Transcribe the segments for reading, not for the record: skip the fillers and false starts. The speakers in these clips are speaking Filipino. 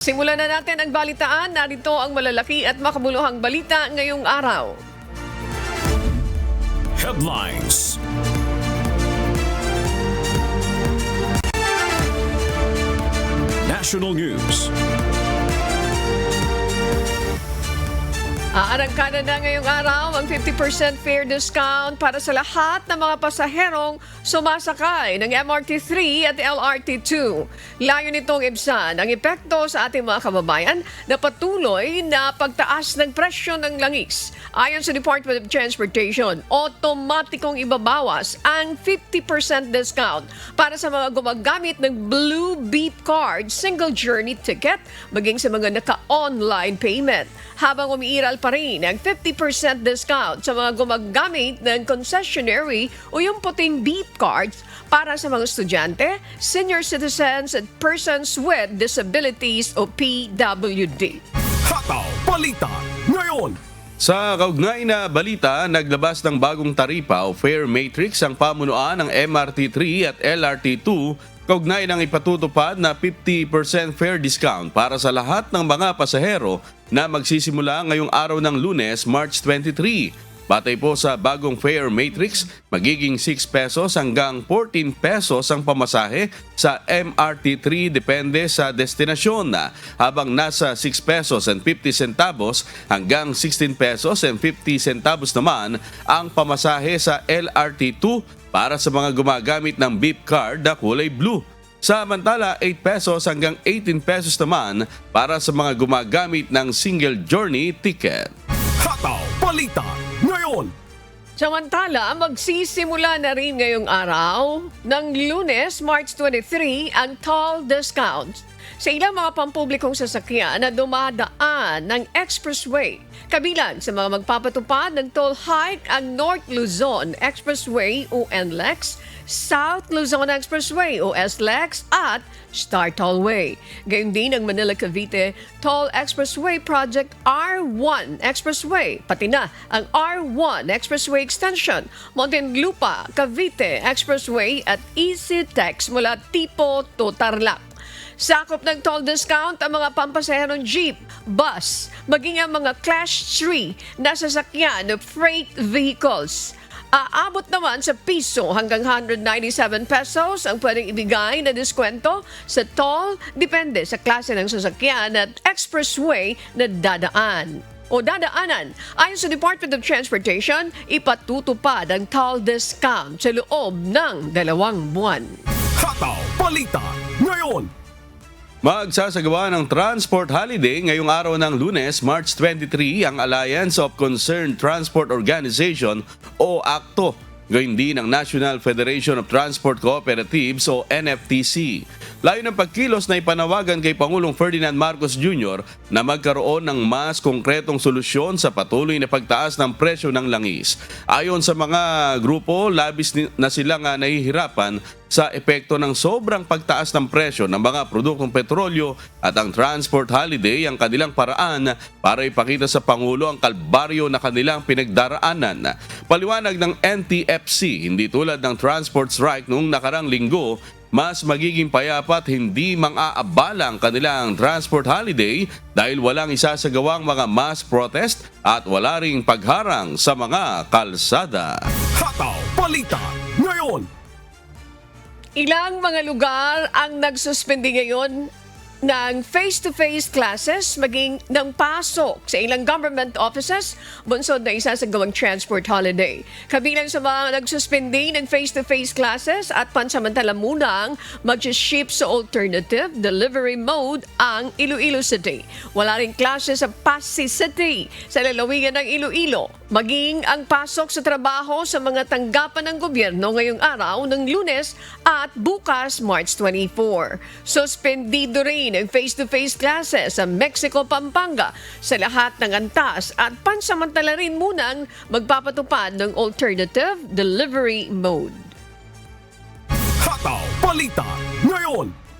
Simulan na natin ang balitaan. Narito ang malalaki at makabuluhang balita ngayong araw. Headlines. National News. Aarangkada na ngayong araw ang 50% fare discount para sa lahat ng mga pasaherong sumasakay ng MRT3 at LRT2. Layo nitong ibsan ang epekto sa ating mga kababayan na patuloy na pagtaas ng presyo ng langis. Ayon sa Department of Transportation, otomatikong ibabawas ang 50% discount para sa mga gumagamit ng Blue Beep Card single journey ticket maging sa mga naka-online payment. Habang umiiral pa rin ang 50% discount sa mga gumagamit ng concessionary o yung puting beep cards para sa mga estudyante, senior citizens at persons with disabilities o PWD. Hataw Balita ngayon. Sa kaugnay na balita, naglabas ng bagong taripa o fare matrix ang pamunuan ng MRT3 at LRT2 kaugnay ng ipatutupad na 50% fare discount para sa lahat ng mga pasahero na magsisimula ngayong araw ng Lunes, March 23. Batay po sa bagong fare matrix, magiging 6 pesos hanggang 14 pesos ang pamasahe sa MRT3 depende sa destinasyon na habang nasa 6 pesos and 50 centavos hanggang 16 pesos and 50 centavos naman ang pamasahe sa LRT2 para sa mga gumagamit ng beep card na kulay blue. Samantala, 8 pesos hanggang 18 pesos naman para sa mga gumagamit ng single journey ticket. Hataw Balita ngayon. Samantala, magsisimula na rin ngayong araw ng Lunes, March 23, ang toll discount sa ilang mga pampublikong sasakyan na dumadaan ng expressway. Kabilang sa mga magpapatupad ng toll hike ang North Luzon Expressway o NLEX, South Luzon Expressway o SLEX at Star Tollway. Gayon din ang Manila-Cavite Toll Expressway Project R1 Expressway, pati na ang R1 Expressway Extension, Muntinlupa, Cavite Expressway at EasyTex mula Tipo to Tarlac. Sakop ng toll discount ang mga pampasaherong jeep, bus, maging ang mga Class 3 na sasakyan of freight vehicles. Aabot naman sa piso hanggang 197 pesos ang pwedeng ibigay na diskwento sa toll depende sa klase ng sasakyan at expressway na dadaan o dadaanan. Ayon sa Department of Transportation, ipatutupad ang toll discount sa loob ng 2 buwan. Hataw Balita ngayon. Magsasagawa ng Transport Holiday ngayong araw ng Lunes, March 23 ang Alliance of Concerned Transport Organization o ACTO. Gayon din ang National Federation of Transport Cooperatives o NFTC. Layo ng pagkilos na ipanawagan kay Pangulong Ferdinand Marcos Jr. na magkaroon ng mas konkretong solusyon sa patuloy na pagtaas ng presyo ng langis. Ayon sa mga grupo, labis na silang nahihirapan sa epekto ng sobrang pagtaas ng presyo ng mga produktong petrolyo at ang Transport Holiday ang kanilang paraan para ipakita sa Pangulo ang kalbaryo na kanilang pinagdaraanan. Paliwanag ng NTFC, hindi tulad ng transport strike noong nakarang linggo, mas magiging payapa at hindi mang-aabala ang kanilang transport holiday dahil walang isasagawang mga mass protest at wala ring pagharang sa mga kalsada. Hataw Balita ngayon. Ilang mga lugar ang nagsuspindi ngayon ng face-to-face classes maging ng pasok sa ilang government offices bunsod na isa sa gawang transport holiday. Kabilang sa mga nagsuspindi ng face-to-face classes at pansamantala munang mag-ship sa alternative delivery mode ang Iloilo City. Wala ring klase sa Pasig City sa lalawigan ng Iloilo. Maging ang pasok sa trabaho sa mga tanggapan ng gobyerno ngayong araw ng Lunes at bukas March 24. Suspendido rin ang face-to-face classes sa Mexico, Pampanga sa lahat ng antas at pansamantala rin munang magpapatupad ng alternative delivery mode. Hataw Balita ngayon.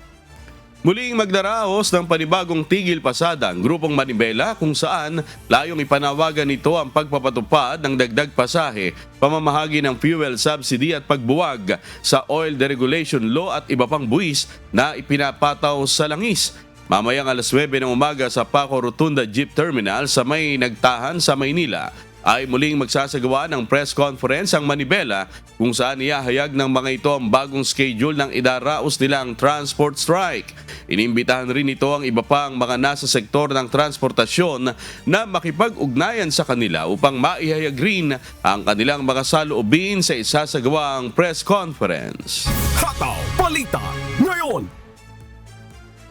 Muling magdaraos ng panibagong tigil pasada ang grupong Manibela kung saan layong ipanawagan nito ang pagpapatupad ng dagdag pasahe, pamamahagi ng fuel subsidy at pagbuwag sa oil deregulation law at iba pang buwis na ipinapataw sa langis. Mamayang alas 9 ng umaga sa Paco Rotunda Jeep Terminal sa may Nagtahan sa Maynila ay muling magsasagawa ng press conference ang Manibela kung saan ihahayag ng mga ito ang bagong schedule ng idaraos nilang transport strike. Inimbitahan rin ito ang iba pang mga nasa sektor ng transportasyon na makipag-ugnayan sa kanila upang maihayag rin ang kanilang mga saloobin sa isasagawang press conference. Hataw Balita ngayon.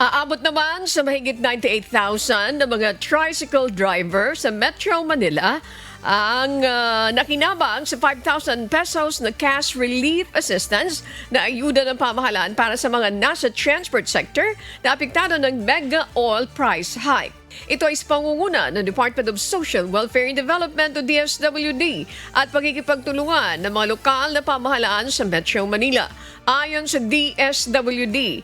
Aabot naman sa mahigit 98,000 na mga tricycle driver sa Metro Manila ang nakinabang sa 5,000 pesos na cash relief assistance na ayuda ng pamahalaan para sa mga nasa transport sector na apektado ng mega oil price hike. Ito ay sa pangunguna ng Department of Social Welfare and Development o DSWD at pagkikipagtulungan ng mga lokal na pamahalaan sa Metro Manila. Ayon sa DSWD,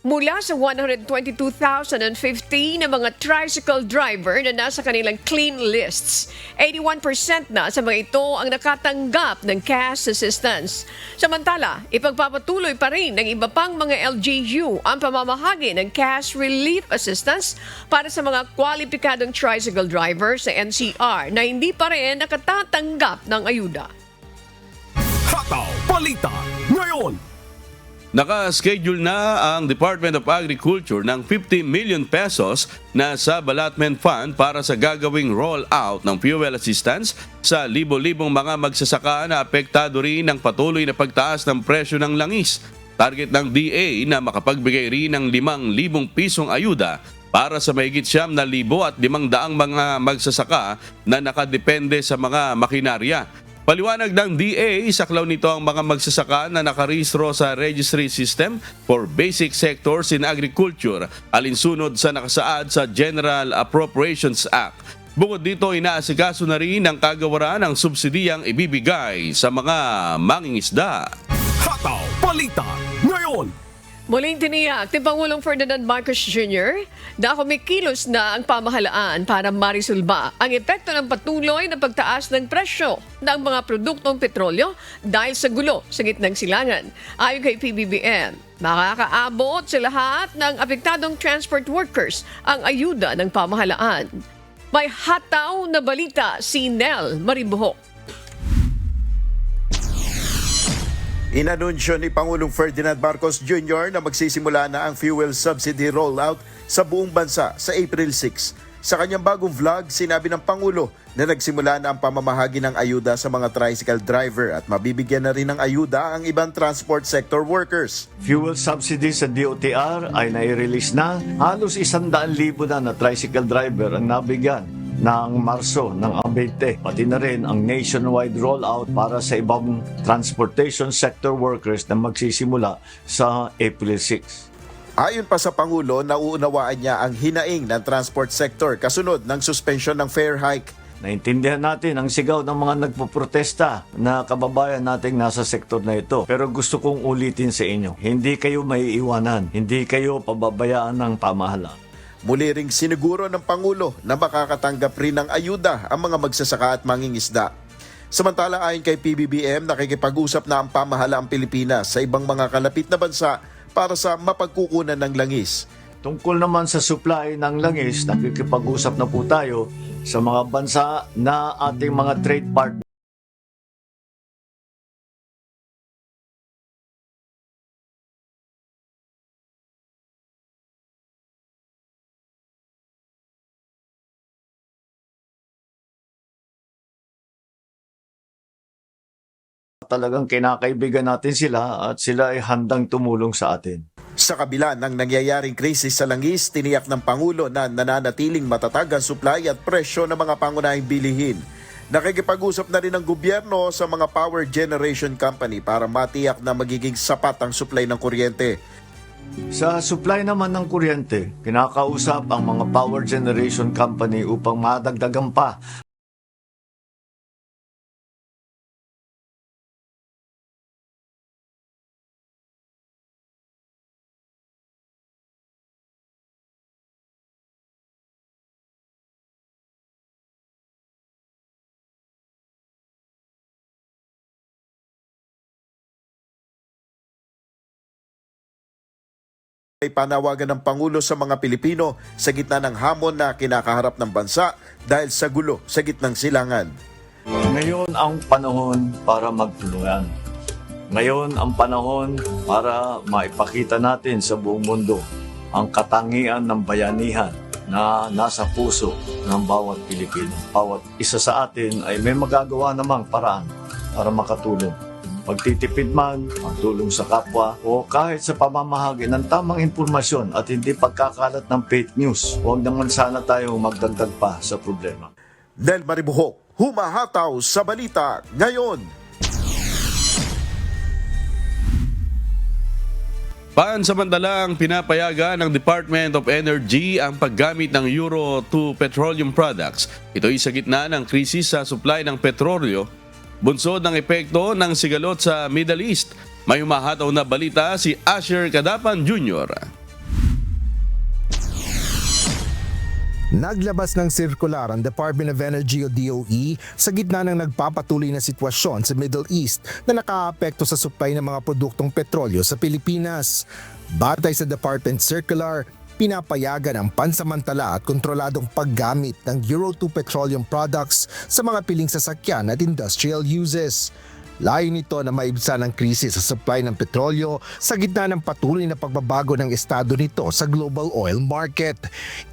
mula sa 122,050 na mga tricycle driver na nasa kanilang clean lists, 81% na sa mga ito ang nakatanggap ng cash assistance. Samantala, ipagpapatuloy pa rin ng iba pang mga LGU ang pamamahagi ng cash relief assistance para sa mga kwalipikadong tricycle driver sa NCR na hindi pa rin nakatatanggap ng ayuda. Hataw Balita ngayon. Naka-schedule na ang Department of Agriculture ng 50 million pesos na sa Balloutment Fund para sa gagawing roll-out ng fuel assistance sa libo-libong mga magsasaka na apektado rin ng patuloy na pagtaas ng presyo ng langis. Target ng DA na makapagbigay rin ng 5,000 pisong ayuda para sa mahigit 9,500 mga magsasaka na nakadepende sa mga makinarya. Paliwanag ng DA, saklaw nito ang mga magsasaka na nakarehistro sa Registry System for Basic Sectors in Agriculture, alinsunod sa nakasaad sa General Appropriations Act. Bukod dito, inaasikaso na rin ang kagawaran ng subsidiyang ibibigay sa mga mangingisda. Hataw Balita ngayon. Muling tiniyak ni Pangulong Ferdinand Marcos Jr. na kumikilos na ang pamahalaan para marisolba ang epekto ng patuloy na pagtaas ng presyo ng mga produktong petrolyo dahil sa gulo sa gitnang silangan. Ayon kay PBBM, makakaabot sa lahat ng apektadong transport workers ang ayuda ng pamahalaan. May hataw na balita si Nel Maribuhok. Inanunsyo ni Pangulong Ferdinand Marcos Jr. na magsisimula na ang fuel subsidy rollout sa buong bansa sa April 6. Sa kanyang bagong vlog, sinabi ng Pangulo na nagsimula na ang pamamahagi ng ayuda sa mga tricycle driver at mabibigyan na rin ng ayuda ang ibang transport sector workers. Fuel subsidy sa DOTR ay nai-release na. Halos 100,000 na tricycle driver ang nabigyan ng Marso ng 20, pati na rin ang nationwide rollout para sa ibang transportation sector workers na magsisimula sa April 6. Ayon pa sa Pangulo, nauunawaan niya ang hinaing ng transport sector kasunod ng suspension ng fare hike. Naintindihan natin ang sigaw ng mga nagpoprotesta na kababayan nating nasa sektor na ito. Pero gusto kong ulitin sa inyo, hindi kayo maiiwanan, hindi kayo pababayaan ng pamahalaan. Muli ring siniguro ng Pangulo na makakatanggap rin ng ayuda ang mga magsasaka at mangingisda. Samantala, ayon kay PBBM, nakikipag-usap na ang pamahalaang Pilipinas sa ibang mga kalapit na bansa para sa mapagkukunan ng langis. Tungkol naman sa supply ng langis, nakikipag-usap na po tayo sa mga bansa na ating mga trade partners. Talagang kinakaibigan natin sila at sila ay handang tumulong sa atin. Sa kabila ng nangyayaring krisis sa langis, tiniyak ng Pangulo na nananatiling matatag ang supply at presyo ng mga pangunahing bilihin. Nakikipag-usap na rin ang gobyerno sa mga power generation company para matiyak na magiging sapat ang supply ng kuryente. Sa supply naman ng kuryente, kinakausap ang mga power generation company upang madagdagan pa Ay panawagan ng Pangulo sa mga Pilipino sa gitna ng hamon na kinakaharap ng bansa dahil sa gulo sa gitnang silangan. Ngayon ang panahon para magtulungan. Ngayon ang panahon para maipakita natin sa buong mundo ang katangian ng bayanihan na nasa puso ng bawat Pilipino. Bawat isa sa atin ay may magagawa namang paraan para makatulong. Pagtitipid man, magtulong sa kapwa, o kahit sa pamamahagi ng tamang impormasyon at hindi pagkakalat ng fake news. Huwag naman sana tayong magdagdag pa sa problema. Nel Maribuhok, humahataw sa balita ngayon. Pansamantalang pinapayagan ng Department of Energy ang paggamit ng Euro 2 petroleum products. Ito ay sa gitna ng krisis sa supply ng petrolyo, bunsod ng epekto ng sigalot sa Middle East. May humahataw na balita si Asher Cadapan Jr. Naglabas ng sirkular ang Department of Energy o DOE sa gitna ng nagpapatuloy na sitwasyon sa Middle East na nakaapekto sa supply ng mga produktong petrolyo sa Pilipinas. Batay sa Department Circular, pinapayagan ang pansamantala at kontroladong paggamit ng Euro 2 petroleum products sa mga piling sasakyan at industrial uses. Layo nito na maibsan ang krisis sa supply ng petrolyo sa gitna ng patuloy na pagbabago ng estado nito sa global oil market.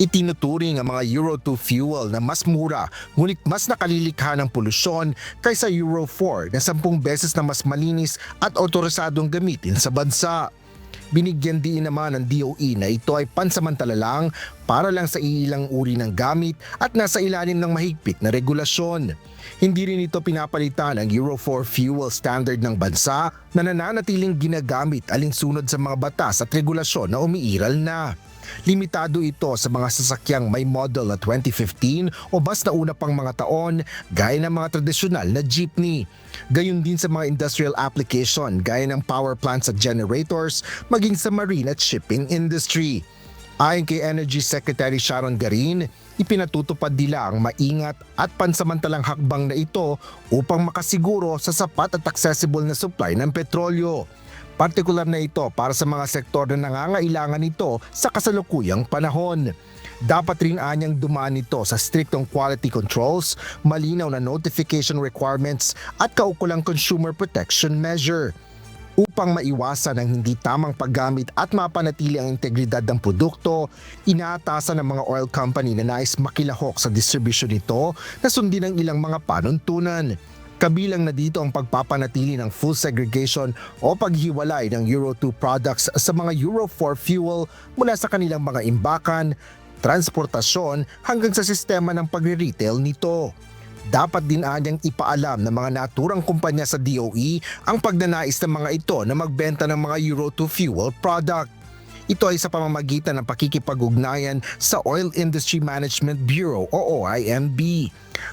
Itinuturing ang mga Euro 2 fuel na mas mura ngunit mas nakalilikha ng polusyon kaysa Euro 4 na 10 beses na mas malinis at otorisadong gamitin sa bansa. Binigyan din naman ng DOE na ito ay pansamantala lang para lang sa ilang uri ng gamit at nasa ilalim ng mahigpit na regulasyon. Hindi rin ito pinapalitan ang Euro 4 fuel standard ng bansa na nananatiling ginagamit alinsunod sa mga batas at regulasyon na umiiral na. Limitado ito sa mga sasakyang may model na 2015 o mas nauna pang mga taon gaya ng mga tradisyonal na jeepney. Gayon din sa mga industrial application gaya ng power plants at generators maging sa marine at shipping industry. Ayon kay Energy Secretary Sharon Garin, ipinatutupad nila ang maingat at pansamantalang hakbang na ito upang makasiguro sa sapat at accessible na supply ng petrolyo. Partikular na ito para sa mga sektor na nangangailangan nito sa kasalukuyang panahon. Dapat rin anyang dumaan ito sa striktong quality controls, malinaw na notification requirements at kaukulang consumer protection measure. Upang maiwasan ang hindi tamang paggamit at mapanatili ang integridad ng produkto, inaatasan ng mga oil company na nais makilahok sa distribution nito na sundin ang ilang mga panuntunan. Kabilang na dito ang pagpapanatili ng full segregation o paghiwalay ng Euro 2 products sa mga Euro 4 fuel mula sa kanilang mga imbakan, transportasyon hanggang sa sistema ng pagre-retail nito. Dapat din anyang ipaalam ng mga naturang kumpanya sa DOE ang pagnanais ng mga ito na magbenta ng mga Euro 2 fuel product. Ito ay sa pamamagitan ng pakikipag-ugnayan sa Oil Industry Management Bureau o OIMB.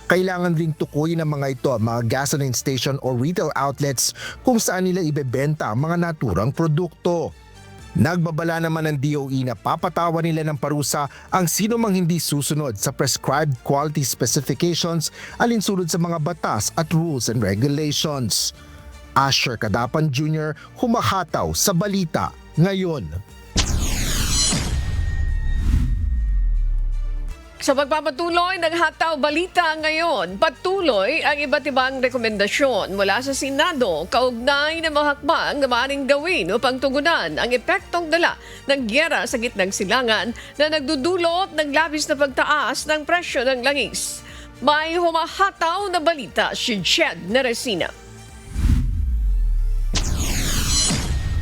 Kailangan ring tukuyin ng mga ito ang mga gasoline station o retail outlets kung saan nila ibebenta ang mga naturang produkto. Nagbabala naman ng DOE na papatawan nila ng parusa ang sino mang hindi susunod sa prescribed quality specifications alinsunod sa mga batas at rules and regulations. Asher Cadapan Jr., humahataw sa balita ngayon. Sa pagpapatuloy ng Hataw Balita ngayon, patuloy ang iba't ibang rekomendasyon mula sa Senado kaugnay ng mga hakbang na maaaring gawin upang tugunan ang epektong dala ng gyera sa gitnang silangan na nagdudulot ng labis na pagtaas ng presyo ng langis. May humahataw na balita si Jed Neresina.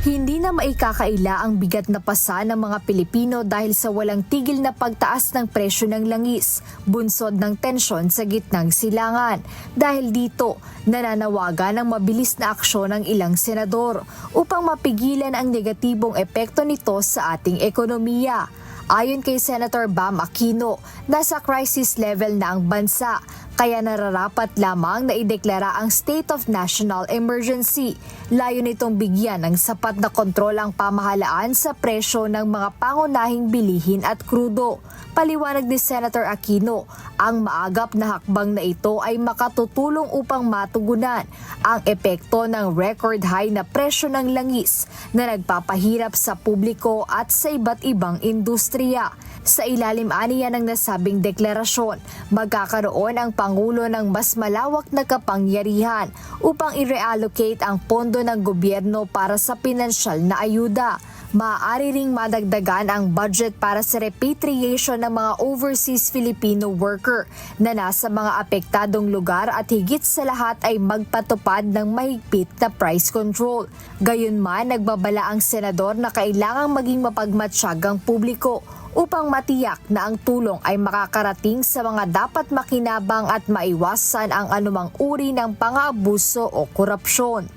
Hindi na maikakaila ang bigat na pasa ng mga Pilipino dahil sa walang tigil na pagtaas ng presyo ng langis, bunsod ng tensyon sa gitnang silangan. Dahil dito, nananawagan ng mabilis na aksyon ng ilang senador upang mapigilan ang negatibong epekto nito sa ating ekonomiya. Ayon kay Senator Bam Aquino, nasa crisis level na ang bansa, kaya nararapat lamang na ideklara ang state of national emergency. Layo nitong bigyan ng sapat na kontrol ang pamahalaan sa presyo ng mga pangunahing bilihin at krudo. Paliwanag ni Senator Aquino, ang maagap na hakbang na ito ay makatutulong upang matugunan ang epekto ng record high na presyo ng langis na nagpapahirap sa publiko at sa iba't ibang industriya. Sa ilalim aniya ng nasabing deklarasyon, magkakaroon ang Pangulo ng mas malawak na kapangyarihan upang i-reallocate ang pondo ng gobyerno para sa pinansyal na ayuda. Maaari ring madagdagan ang budget para sa repatriation ng mga overseas Filipino worker na nasa mga apektadong lugar at higit sa lahat ay magpatupad ng mahigpit na price control. Gayunman, nagbabala ang senador na kailangang maging mapagmatsyag ang publiko upang matiyak na ang tulong ay makakarating sa mga dapat makinabang at maiwasan ang anumang uri ng pang-aabuso o korupsyon.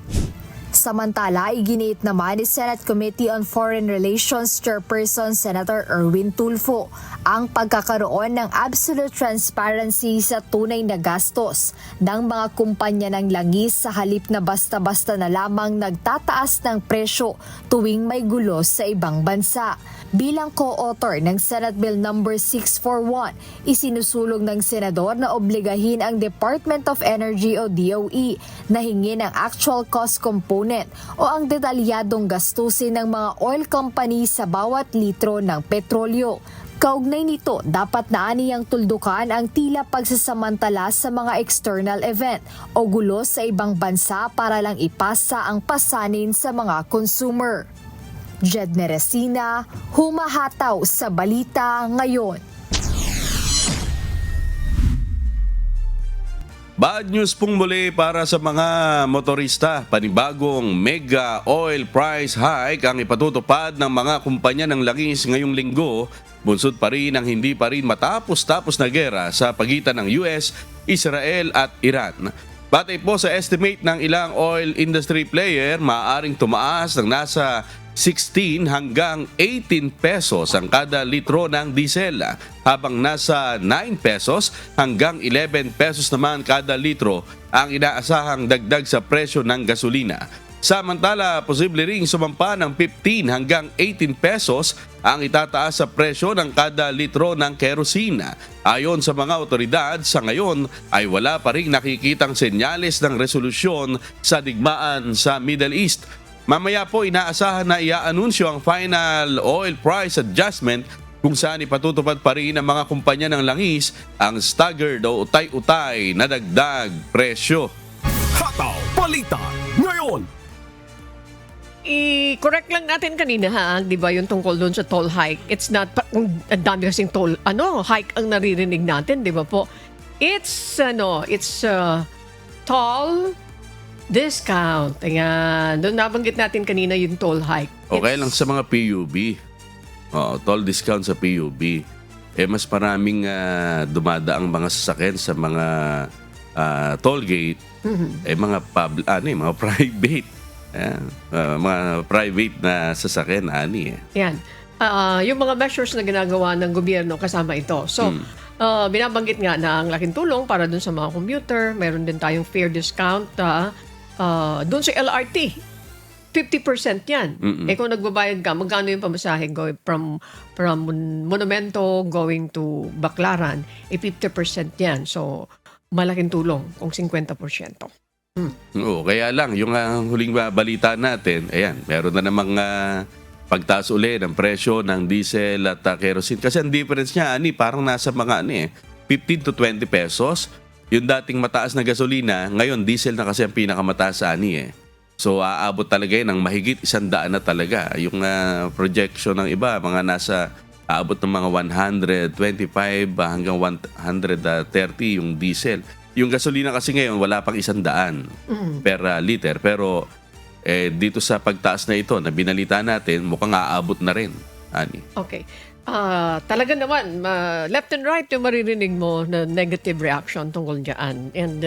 Samantala, iginiit naman ni Senate Committee on Foreign Relations Chairperson Senator Erwin Tulfo ang pagkakaroon ng absolute transparency sa tunay na gastos ng mga kumpanya ng langis sa halip na basta-basta na lamang nagtataas ng presyo tuwing may gulo sa ibang bansa. Bilang co-author ng Senate Bill No. 641, isinusulong ng senador na obligahin ang Department of Energy o DOE na hingin ang actual cost component o ang detalyadong gastusin ng mga oil company sa bawat litro ng petrolyo. Kaugnay nito, dapat na aniyang tuldukan ang tila pagsasamantala sa mga external event o gulo sa ibang bansa para lang ipasa ang pasanin sa mga consumer. Jed Neresina, humahataw sa balita ngayon. Bad news pong muli para sa mga motorista. Panibagong mega oil price hike ang ipatutupad ng mga kumpanya ng langis ngayong linggo. Bunsod pa rin ang hindi pa rin matapos-tapos na gera sa pagitan ng US, Israel at Iran. Batay po sa estimate ng ilang oil industry player, maaaring tumaas ng nasa 16 hanggang 18 pesos ang kada litro ng diesel, habang nasa 9 pesos hanggang 11 pesos naman kada litro ang inaasahang dagdag sa presyo ng gasolina. Samantala, posible ring sumampa ng 15 hanggang 18 pesos ang itataas sa presyo ng kada litro ng kerosene. Ayon sa mga otoridad, sa ngayon ay wala pa ring nakikitang senyales ng resolusyon sa digmaan sa Middle East. Mamaya po inaasahan na iaanunsyo ang final oil price adjustment kung saan ipatutupad pa rin ng mga kumpanya ng langis ang staggered o utay-utay na dagdag presyo. Hataw Balita ngayon. I-correct lang natin kanina ha, 'di ba, yung tungkol doon sa toll hike. It's not ang dami kasing toll hike ang naririnig natin, 'di ba po? It's toll discount. Ayan. Doon nabanggit natin kanina yung toll hike. Okay lang sa mga PUB. Toll discount sa PUB. Mas maraming dumadaang mga sasakyan sa mga toll gate. Mga private. Ayan. Mga private na sasakyan, Yan. Yung mga measures na ginagawa ng gobyerno kasama ito. So, binabanggit nga na ang laking tulong para dun sa mga commuter. Meron din tayong fare discount doon sa LRT. 50% yan. Kung nagbabayad ka, magkano yung pamasahe going from Monumento going to Baclaran, 50% yan. So, malaking tulong kung 50%. Oo, kaya lang, yung huling balita natin, ayan, meron na namang pagtaas uli ng presyo ng diesel at kerosene. Kasi ang difference niya, parang nasa mga 15 to 20 pesos. Yung dating mataas na gasolina, ngayon diesel na kasi ang pinakamataas So aabot talaga yun ng mahigit 100 na talaga. Yung projection ng iba, mga nasa aabot ng mga 125 hanggang 130 yung diesel. Yung gasolina kasi ngayon wala pang 100 per liter. Pero dito sa pagtaas na ito na binalita natin, mukhang aabot na rin. Okay. Talaga naman, left and right yung maririnig mo na negative reaction tungkol dyan. And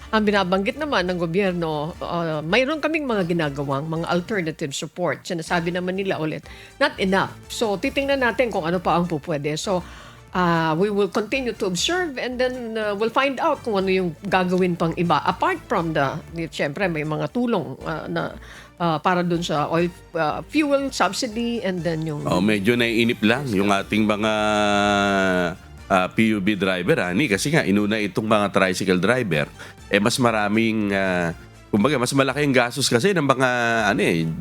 ang binabanggit naman ng gobyerno, mayroon kaming mga ginagawang, mga alternative support. Sinasabi naman nila ulit, not enough. So, titingnan natin kung ano pa ang pupwede. So, we will continue to observe and then we'll find out kung ano yung gagawin pang iba. Apart from siyempre may mga tulong na para dun sa oil fuel subsidy and then yung... Medyo naiinip lang yung ating mga PUB driver, Ani, kasi nga inuna itong mga tricycle driver, mas maraming... kumbaga, mas malaki ang gastos kasi ng mga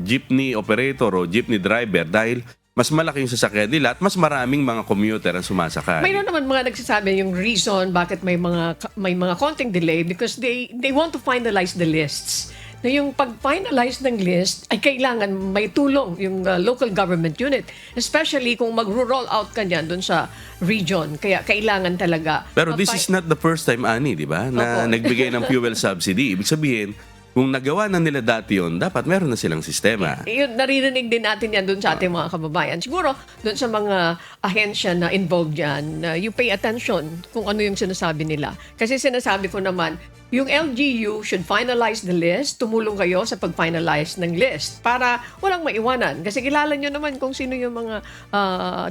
jeepney operator o jeepney driver dahil mas malaki yung sasakyan nila at mas maraming mga commuter ang sumasakay. Mayroon naman mga nagsasabi yung reason bakit may mga konting delay because they want to finalize the lists. Na yung pag-finalize ng list ay kailangan may tulong yung local government unit. Especially kung mag-roll out ka niyan doon sa region. Kaya kailangan talaga. Pero this is not the first time, Ani, di ba? Na nagbigay ng fuel subsidy. Ibig sabihin, kung nagawa na nila dati yun, dapat meron na silang sistema. Yun, naririnig din natin yan doon sa ating mga kababayan. Siguro, doon sa mga ahensya na involved yan, you pay attention kung ano yung sinasabi nila. Kasi sinasabi ko naman, yung LGU should finalize the list, tumulong kayo sa pag-finalize ng list para walang maiwanan. Kasi kilala nyo naman kung sino yung mga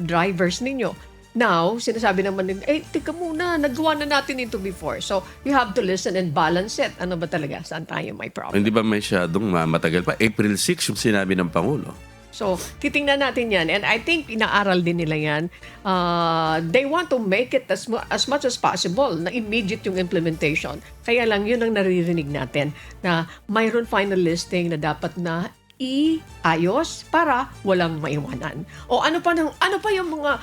drivers ninyo. Now, sinasabi naman nila, tika muna, nagawa na natin ito before. So, you have to listen and balance it. Ano ba talaga? Saan tayo may problem? Hindi ba masyadong matagal pa? April 6 yung sinabi ng Pangulo. So, titingnan natin yan. And I think inaaral din nila yan. They want to make it as much as possible na immediate yung implementation. Kaya lang, yun ang naririnig natin na mayroon final listing na dapat na iayos para walang maiwanan. O ano pa yung mga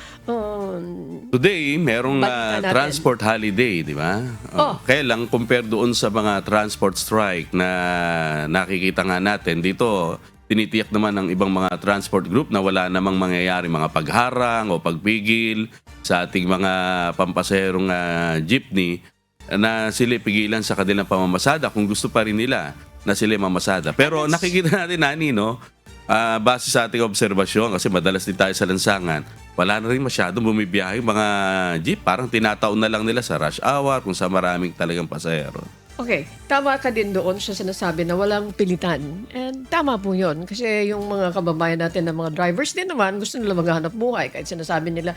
Today, merong balita natin. transport holiday, di ba? Kaya lang, compare doon sa mga transport strike na nakikita nga natin dito, tinitiyak naman ng ibang mga transport group na wala namang mangyayari mga pagharang o pagpigil sa ating mga pampaserong jeepney na sila pigilan sa kanilang pamamasada kung gusto pa rin nila na sila mamasada. Pero nakikita natin, Nani, no? Base sa ating obserbasyon, kasi madalas din tayo sa lansangan, wala na rin masyadong bumibiyahe yung mga jeep. Parang tinataon na lang nila sa rush hour kung sa maraming talagang pasahero. Okay, tama ka din doon sa sinasabi na walang pilitan. And tama po yun. Kasi yung mga kababayan natin na mga drivers din naman, gusto nila maghanap buhay. Kahit sinasabi nila,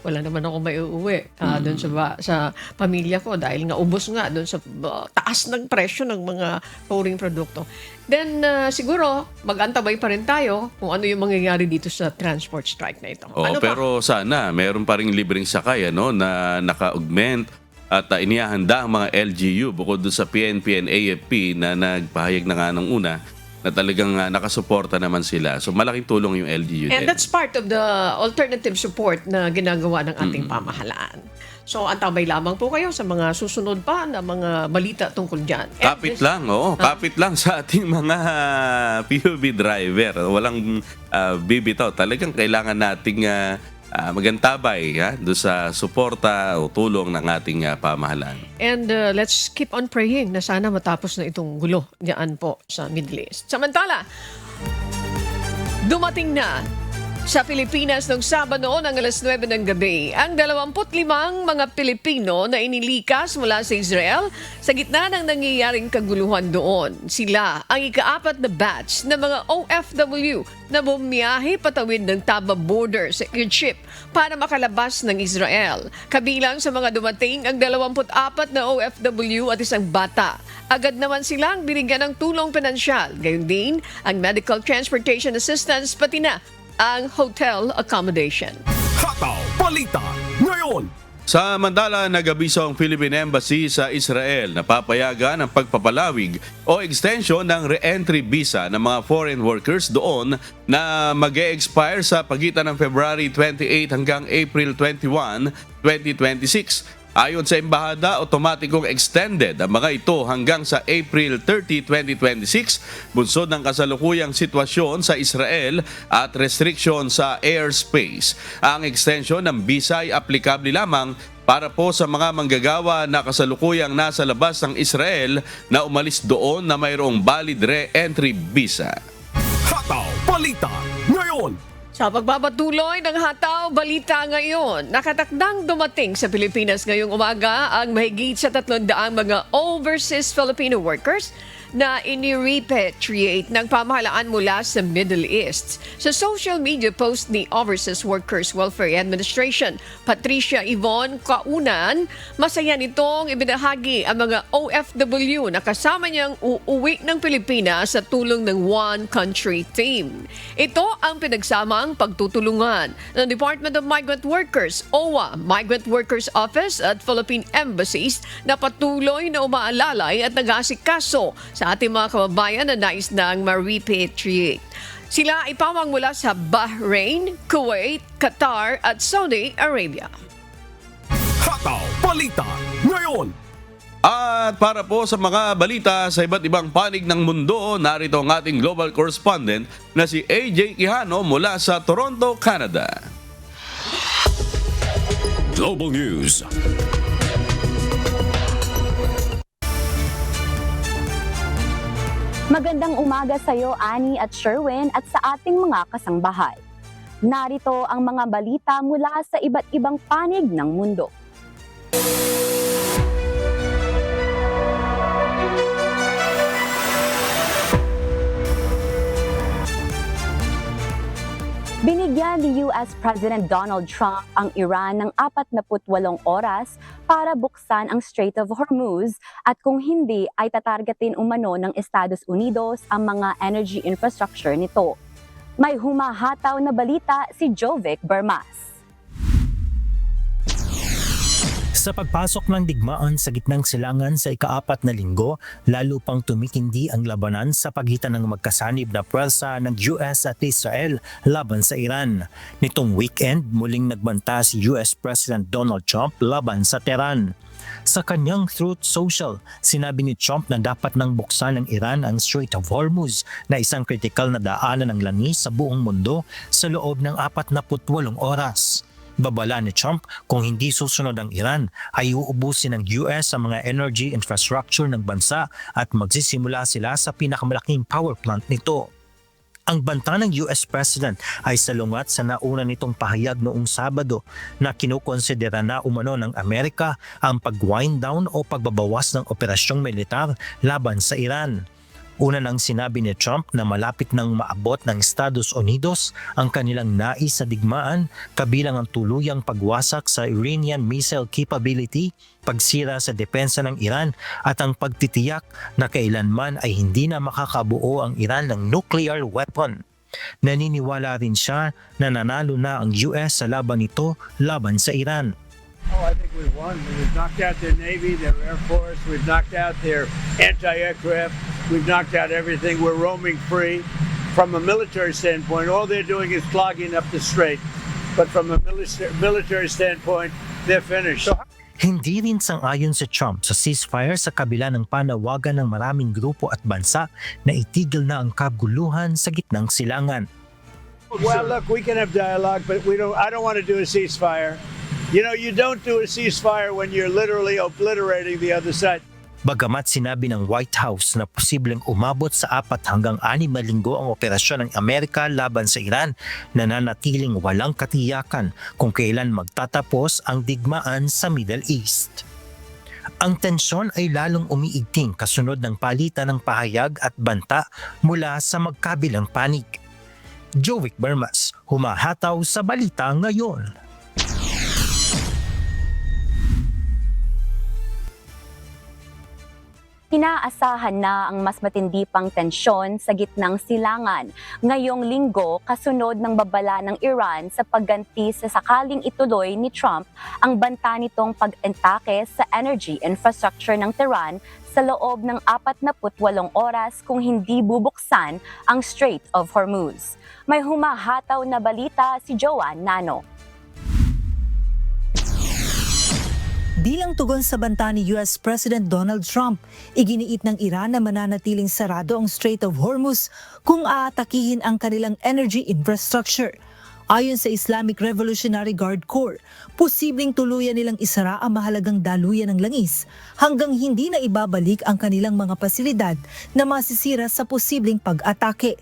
wala naman ako may uuwi doon sa pamilya ko dahil nga ubos nga doon sa taas ng presyo ng mga pouring produkto. Then siguro, mag-antabay pa rin tayo kung ano yung mangyayari dito sa transport strike na ito. Ano Pero sana, meron pa rin libreng sakay na naka-augment at inihahanda ang mga LGU bukod doon sa PNP and AFP na nagpahayag na nga nung una na talagang nakasuporta naman sila. So malaking tulong yung LGU And din. that's part of the alternative support na ginagawa ng ating pamahalaan. So antabay lamang po kayo sa mga susunod pa na mga balita tungkol dyan. Kapit lang sa ating mga PUB driver. Walang bibitaw. Talagang kailangan nating magantabay doon sa suporta o tulong ng ating pamahalaan. And let's keep on praying na sana matapos na itong gulo diyan po sa Middle East. Samantala, dumating na sa Pilipinas noong Sabado ng alas 9 ng gabi ang 25 mga Pilipino na inilikas mula sa Israel sa gitna ng nangyayaring kaguluhan doon. Sila ang ika-4 na batch ng mga OFW na bumiyahe patawid ng Taba border sa Egypt para makalabas ng Israel. Kabilang sa mga dumating ang 24 na OFW at isang bata. Agad naman silang binigyan ng tulong pinansyal. Gayon din ang medical transportation assistance pati na ang hotel accommodation. Hataw Balita ngayon. Samantala, nag-abiso ang Philippine Embassy sa Israel na papayagan ang pagpapalawig o extension ng re-entry visa ng mga foreign workers doon na mag-e-expire sa pagitan ng February 28 hanggang April 21, 2026. Ayon sa embahada, otomatikong extended ang mga ito hanggang sa April 30, 2026, bunsod ng kasalukuyang sitwasyon sa Israel at restriction sa airspace. Ang extension ng visa ay aplikable lamang para po sa mga manggagawa na kasalukuyang nasa labas ng Israel na umalis doon na mayroong valid re-entry visa. Hataw Balita ngayon. Sa pagpapatuloy ng Hataw Balita ngayon, nakatakdang dumating sa Pilipinas ngayong umaga ang mahigit sa 300 mga overseas Filipino workers na ini-repatriate ng pamahalaan mula sa Middle East. Sa social media post ni Overseas Workers Welfare Administration, Patricia Yvonne Kaunan, masaya nitong ibinahagi ang mga OFW na kasama niyang uuwi ng Pilipinas sa tulong ng One Country Team. Ito ang pinagsamang pagtutulungan ng Department of Migrant Workers, OWA, Migrant Workers Office at Philippine Embassies na patuloy na umaalalay at nag-aasikaso sa ating mga kababayan na nais nang ma-repatriate. Sila ay pawang mula sa Bahrain, Kuwait, Qatar at Saudi Arabia. Hataw Balita ngayon. At para po sa mga balita sa iba't ibang panig ng mundo, narito ang ating global correspondent na si AJ Quijano mula sa Toronto, Canada. Global News. Magandang umaga sa iyo, Annie at Sherwin, at sa ating mga kasangbahay. Narito ang mga balita mula sa iba't ibang panig ng mundo. Binigyan ni US President Donald Trump ang Iran ng 48 oras para buksan ang Strait of Hormuz at kung hindi ay tatargetin umano ng Estados Unidos ang mga energy infrastructure nito. May humahataw na balita si Jovic Bermas. Sa pagpasok ng digmaan sa gitnang silangan sa ika-4 na linggo, lalo pang tumikindi ang labanan sa pagitan ng magkasanib na pwersa ng US at Israel laban sa Iran. Nitong weekend, muling nagbanta si US President Donald Trump laban sa Tehran. Sa kanyang Truth Social, sinabi ni Trump na dapat nang buksan ng Iran ang Strait of Hormuz na isang kritikal na daanan ng langis sa buong mundo sa loob ng 48 oras. Babala ni Trump, kung hindi susunod ang Iran, ay uubusin ng US ang mga energy infrastructure ng bansa at magsisimula sila sa pinakamalaking power plant nito. Ang banta ng US President ay salungat sa nauna nitong pahayag noong Sabado na kinukonsidera na umano ng Amerika ang pag-wind down o pagbabawas ng operasyong militar laban sa Iran. Una nang sinabi ni Trump na malapit nang maabot ng Estados Unidos ang kanilang nais sa digmaan, kabilang ang tuluyang pagwasak sa Iranian missile capability, pagsira sa depensa ng Iran at ang pagtitiyak na kailanman ay hindi na makakabuo ang Iran ng nuclear weapon. Naniniwala rin siya na nanalo na ang US sa laban nito laban sa Iran. Oh, I think we've won. We've knocked out their Navy, their Air Force. We've knocked out their anti-aircraft. We've knocked out everything. We're roaming free. From a military standpoint, all they're doing is clogging up the strait. But from a military standpoint, they're finished. Hindi rin sang-ayon si Trump sa ceasefire sa kabila ng panawagan ng maraming grupo at bansa na itigil na ang kaguluhan sa gitnang silangan. Well, look, we can have dialogue, but I don't want to do a ceasefire. You know, you don't do a ceasefire when you're literally obliterating the other side. Bagamat sinabi ng White House na posibleng umabot sa 4 hanggang 6 na linggo ang operasyon ng Amerika laban sa Iran, nananatiling walang katiyakan kung kailan magtatapos ang digmaan sa Middle East. Ang tensyon ay lalong umiigting kasunod ng palitan ng pahayag at banta mula sa magkabilang panig. Jovic Bermas, humahataw sa balita ngayon. Inaasahan na ang mas matindi pang tensyon sa gitnang silangan ngayong linggo kasunod ng babala ng Iran sa pagganti sa sakaling ituloy ni Trump ang banta nitong pag-atake sa energy infrastructure ng Tehran sa loob ng 48 oras kung hindi bubuksan ang Strait of Hormuz. May humahataw na balita si Joanne Nano. Bilang tugon sa banta ni US President Donald Trump, iginiit ng Iran na mananatiling sarado ang Strait of Hormuz kung aatakihin ang kanilang energy infrastructure. Ayon sa Islamic Revolutionary Guard Corps, posibleng tuluyan nilang isara ang mahalagang daluyan ng langis hanggang hindi na ibabalik ang kanilang mga pasilidad na masisira sa posibleng pag-atake.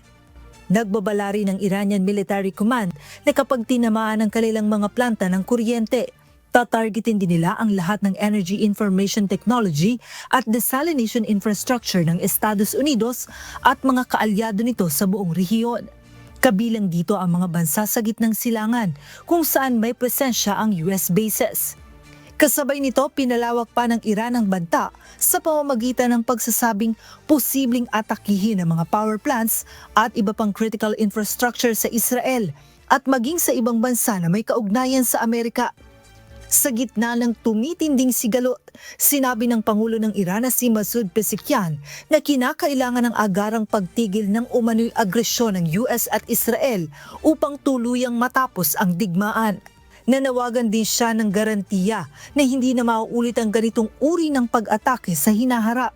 Nagbabala rin ng Iranian Military Command na kapag tinamaan ang kanilang mga planta ng kuryente, Tatargetin din nila ang lahat ng energy information technology at desalination infrastructure ng Estados Unidos at mga kaalyado nito sa buong rehiyon. Kabilang dito ang mga bansa sa gitnang silangan kung saan may presensya ang US bases. Kasabay nito, pinalawak pa ng Iran ang banta sa pamamagitan ng pagsasabing posibleng atakihin ng mga power plants at iba pang critical infrastructure sa Israel at maging sa ibang bansa na may kaugnayan sa Amerika. Sa gitna ng tumitinding sigalot, sinabi ng Pangulo ng Iran na si Masoud Pezeshkian na kinakailangan ng agarang pagtigil ng umano'y agresyon ng US at Israel upang tuluyang matapos ang digmaan. Nanawagan din siya ng garantiya na hindi na mauulit ang ganitong uri ng pag-atake sa hinaharap.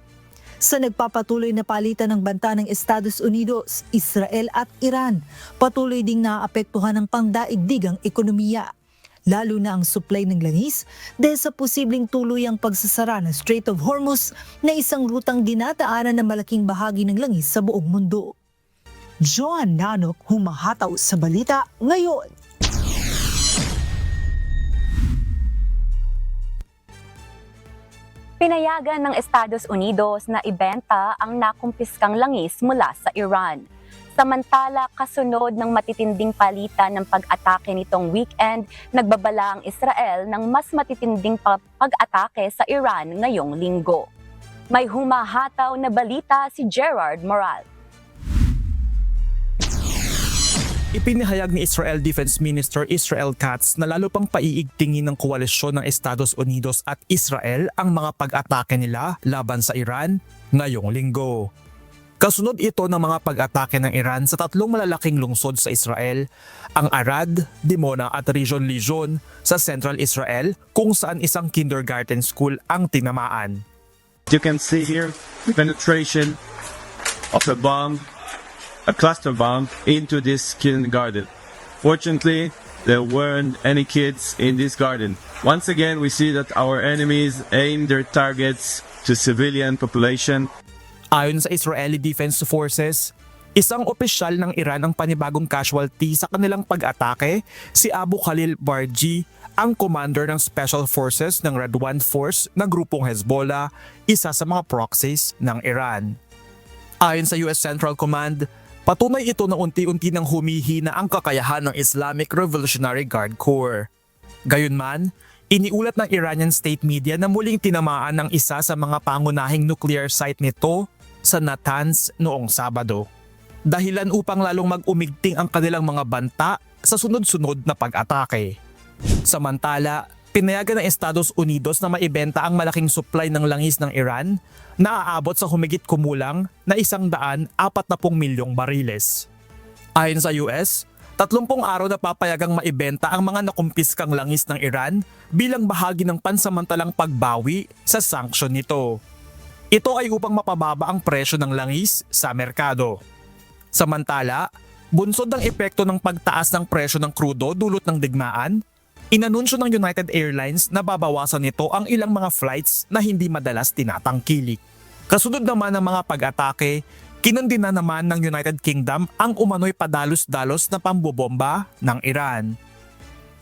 Sa nagpapatuloy na palitan ng banta ng Estados Unidos, Israel at Iran, patuloy ding naapektuhan ng pangdaigdigang ekonomiya. Lalo na ang supply ng langis dahil sa posibleng tuluyang pagsasara ng Strait of Hormuz na isang rutang dinadaanan ng malaking bahagi ng langis sa buong mundo. Joan Nanok, humahataw sa balita ngayon. Pinayagan ng Estados Unidos na ibenta ang nakumpiskang langis mula sa Iran. Samantala, kasunod ng matitinding palitan ng pag-atake nitong weekend, nagbabala ang Israel ng mas matitinding pag-atake sa Iran ngayong linggo. May humahataw na balita si Gerard Moral. Ipinahayag ni Israel Defense Minister Israel Katz na lalo pang paiigtingin ng koalisyon ng Estados Unidos at Israel ang mga pag-atake nila laban sa Iran ngayong linggo. Kasunod ito ng mga pag-atake ng Iran sa tatlong malalaking lungsod sa Israel, ang Arad, Dimona at Rishon LeZion sa Central Israel kung saan isang kindergarten school ang tinamaan. You can see here penetration of a cluster bomb into this kindergarten. Fortunately, there weren't any kids in this garden. Once again, we see that our enemies aim their targets to civilian population. Ayon sa Israeli Defense Forces, isang opisyal ng Iran ang panibagong casualty sa kanilang pag-atake, si Abu Khalil Barji, ang commander ng Special Forces ng Radwan Force ng grupong Hezbollah, isa sa mga proxies ng Iran. Ayon sa US Central Command, patunay ito na unti-unti nang humihina ang kakayahan ng Islamic Revolutionary Guard Corps. Gayunman, iniulat ng Iranian state media na muling tinamaan ng isa sa mga pangunahing nuclear site nito sa Natanz noong Sabado. Dahilan upang lalong mag-umigting ang kanilang mga banta sa sunod-sunod na pag-atake. Samantala, pinayagan ng Estados Unidos na maibenta ang malaking supply ng langis ng Iran na aabot sa humigit kumulang na 140 milyong bariles. Ayon sa US, 30 araw na papayagang maibenta ang mga nakumpiskang langis ng Iran bilang bahagi ng pansamantalang pagbawi sa sanksyon nito. Ito ay upang mapababa ang presyo ng langis sa merkado. Samantala, bunsod ng epekto ng pagtaas ng presyo ng krudo dulot ng digmaan, inanunsyo ng United Airlines na babawasan nito ang ilang mga flights na hindi madalas tinatangkilik. Kasunod naman ng mga pag-atake, kinundina naman ng United Kingdom ang umano'y padalos-dalos na pambobomba ng Iran.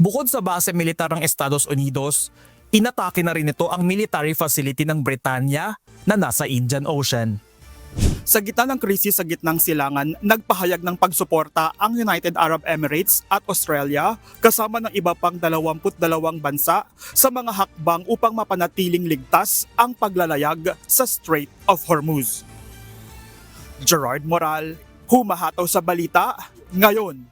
Bukod sa base militar ng Estados Unidos, inatake na rin ito ang military facility ng Britanya na nasa Indian Ocean. Sa gitna ng krisis sa gitnang silangan, nagpahayag ng pagsuporta ang United Arab Emirates at Australia kasama ng iba pang 22 bansa sa mga hakbang upang mapanatiling ligtas ang paglalayag sa Strait of Hormuz. Gerard Moral, humahataw sa balita ngayon.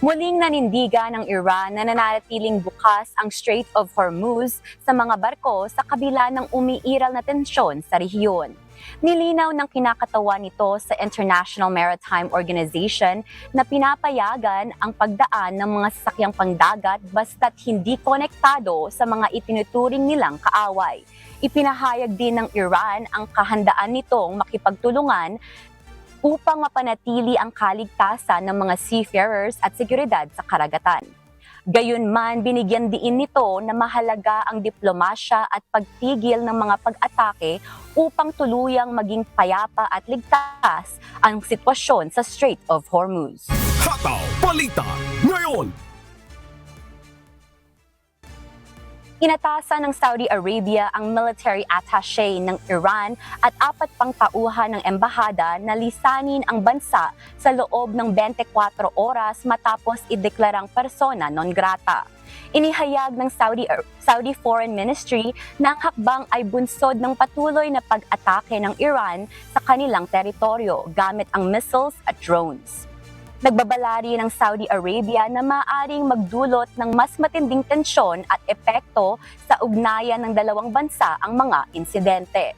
Muling nanindigan ng Iran na nananatiling bukas ang Strait of Hormuz sa mga barko sa kabila ng umiiral na tensyon sa rehiyon. Nilinaw ng kinakatawan nito sa International Maritime Organization na pinapayagan ang pagdaan ng mga sasakyang pangdagat basta't hindi konektado sa mga itinuturing nilang kaaway. Ipinahayag din ng Iran ang kahandaan nitong makipagtulungan upang mapanatili ang kaligtasan ng mga seafarers at seguridad sa karagatan. Gayunman, binigyan diin nito na mahalaga ang diplomasya at pagtigil ng mga pag-atake upang tuluyang maging payapa at ligtas ang sitwasyon sa Strait of Hormuz. Hataw Balita ngayon. Inatasan ng Saudi Arabia ang military attaché ng Iran at 4 pang tauhan ng embahada na lisanin ang bansa sa loob ng 24 oras matapos ideklarang persona non grata. Inihayag ng Saudi Foreign Ministry na ang hakbang ay bunsod ng patuloy na pag-atake ng Iran sa kanilang teritoryo gamit ang missiles at drones. Nagbabala rin ng Saudi Arabia na maaaring magdulot ng mas matinding tensyon at epekto sa ugnayan ng dalawang bansa ang mga insidente.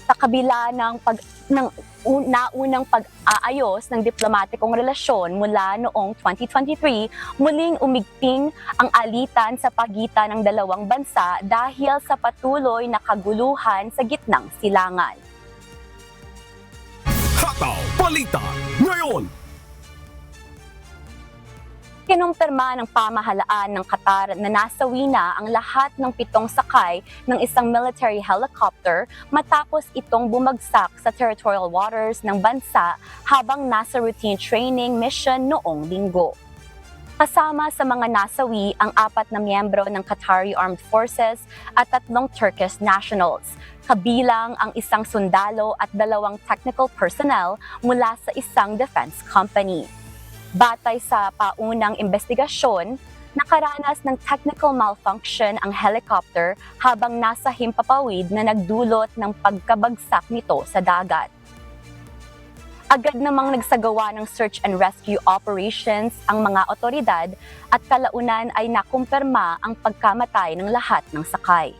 Sa kabila ng naunang pag-aayos ng diplomatikong relasyon mula noong 2023, muling umigting ang alitan sa pagitan ng dalawang bansa dahil sa patuloy na kaguluhan sa gitnang silangan. Hataw Balita ngayon. Kinumpirma ng pamahalaan ng Qatar na nasawi na ang lahat ng 7 sakay ng isang military helicopter matapos itong bumagsak sa territorial waters ng bansa habang nasa routine training mission noong linggo. Kasama sa mga nasawi ang 4 na miyembro ng Qatari Armed Forces at 3 Turkish nationals, kabilang ang isang sundalo at 2 technical personnel mula sa isang defense company. Batay sa paunang investigasyon, nakaranas ng technical malfunction ang helicopter habang nasa himpapawid na nagdulot ng pagkabagsak nito sa dagat. Agad namang nagsagawa ng search and rescue operations ang mga otoridad at kalaunan ay nakumpirma ang pagkamatay ng lahat ng sakay.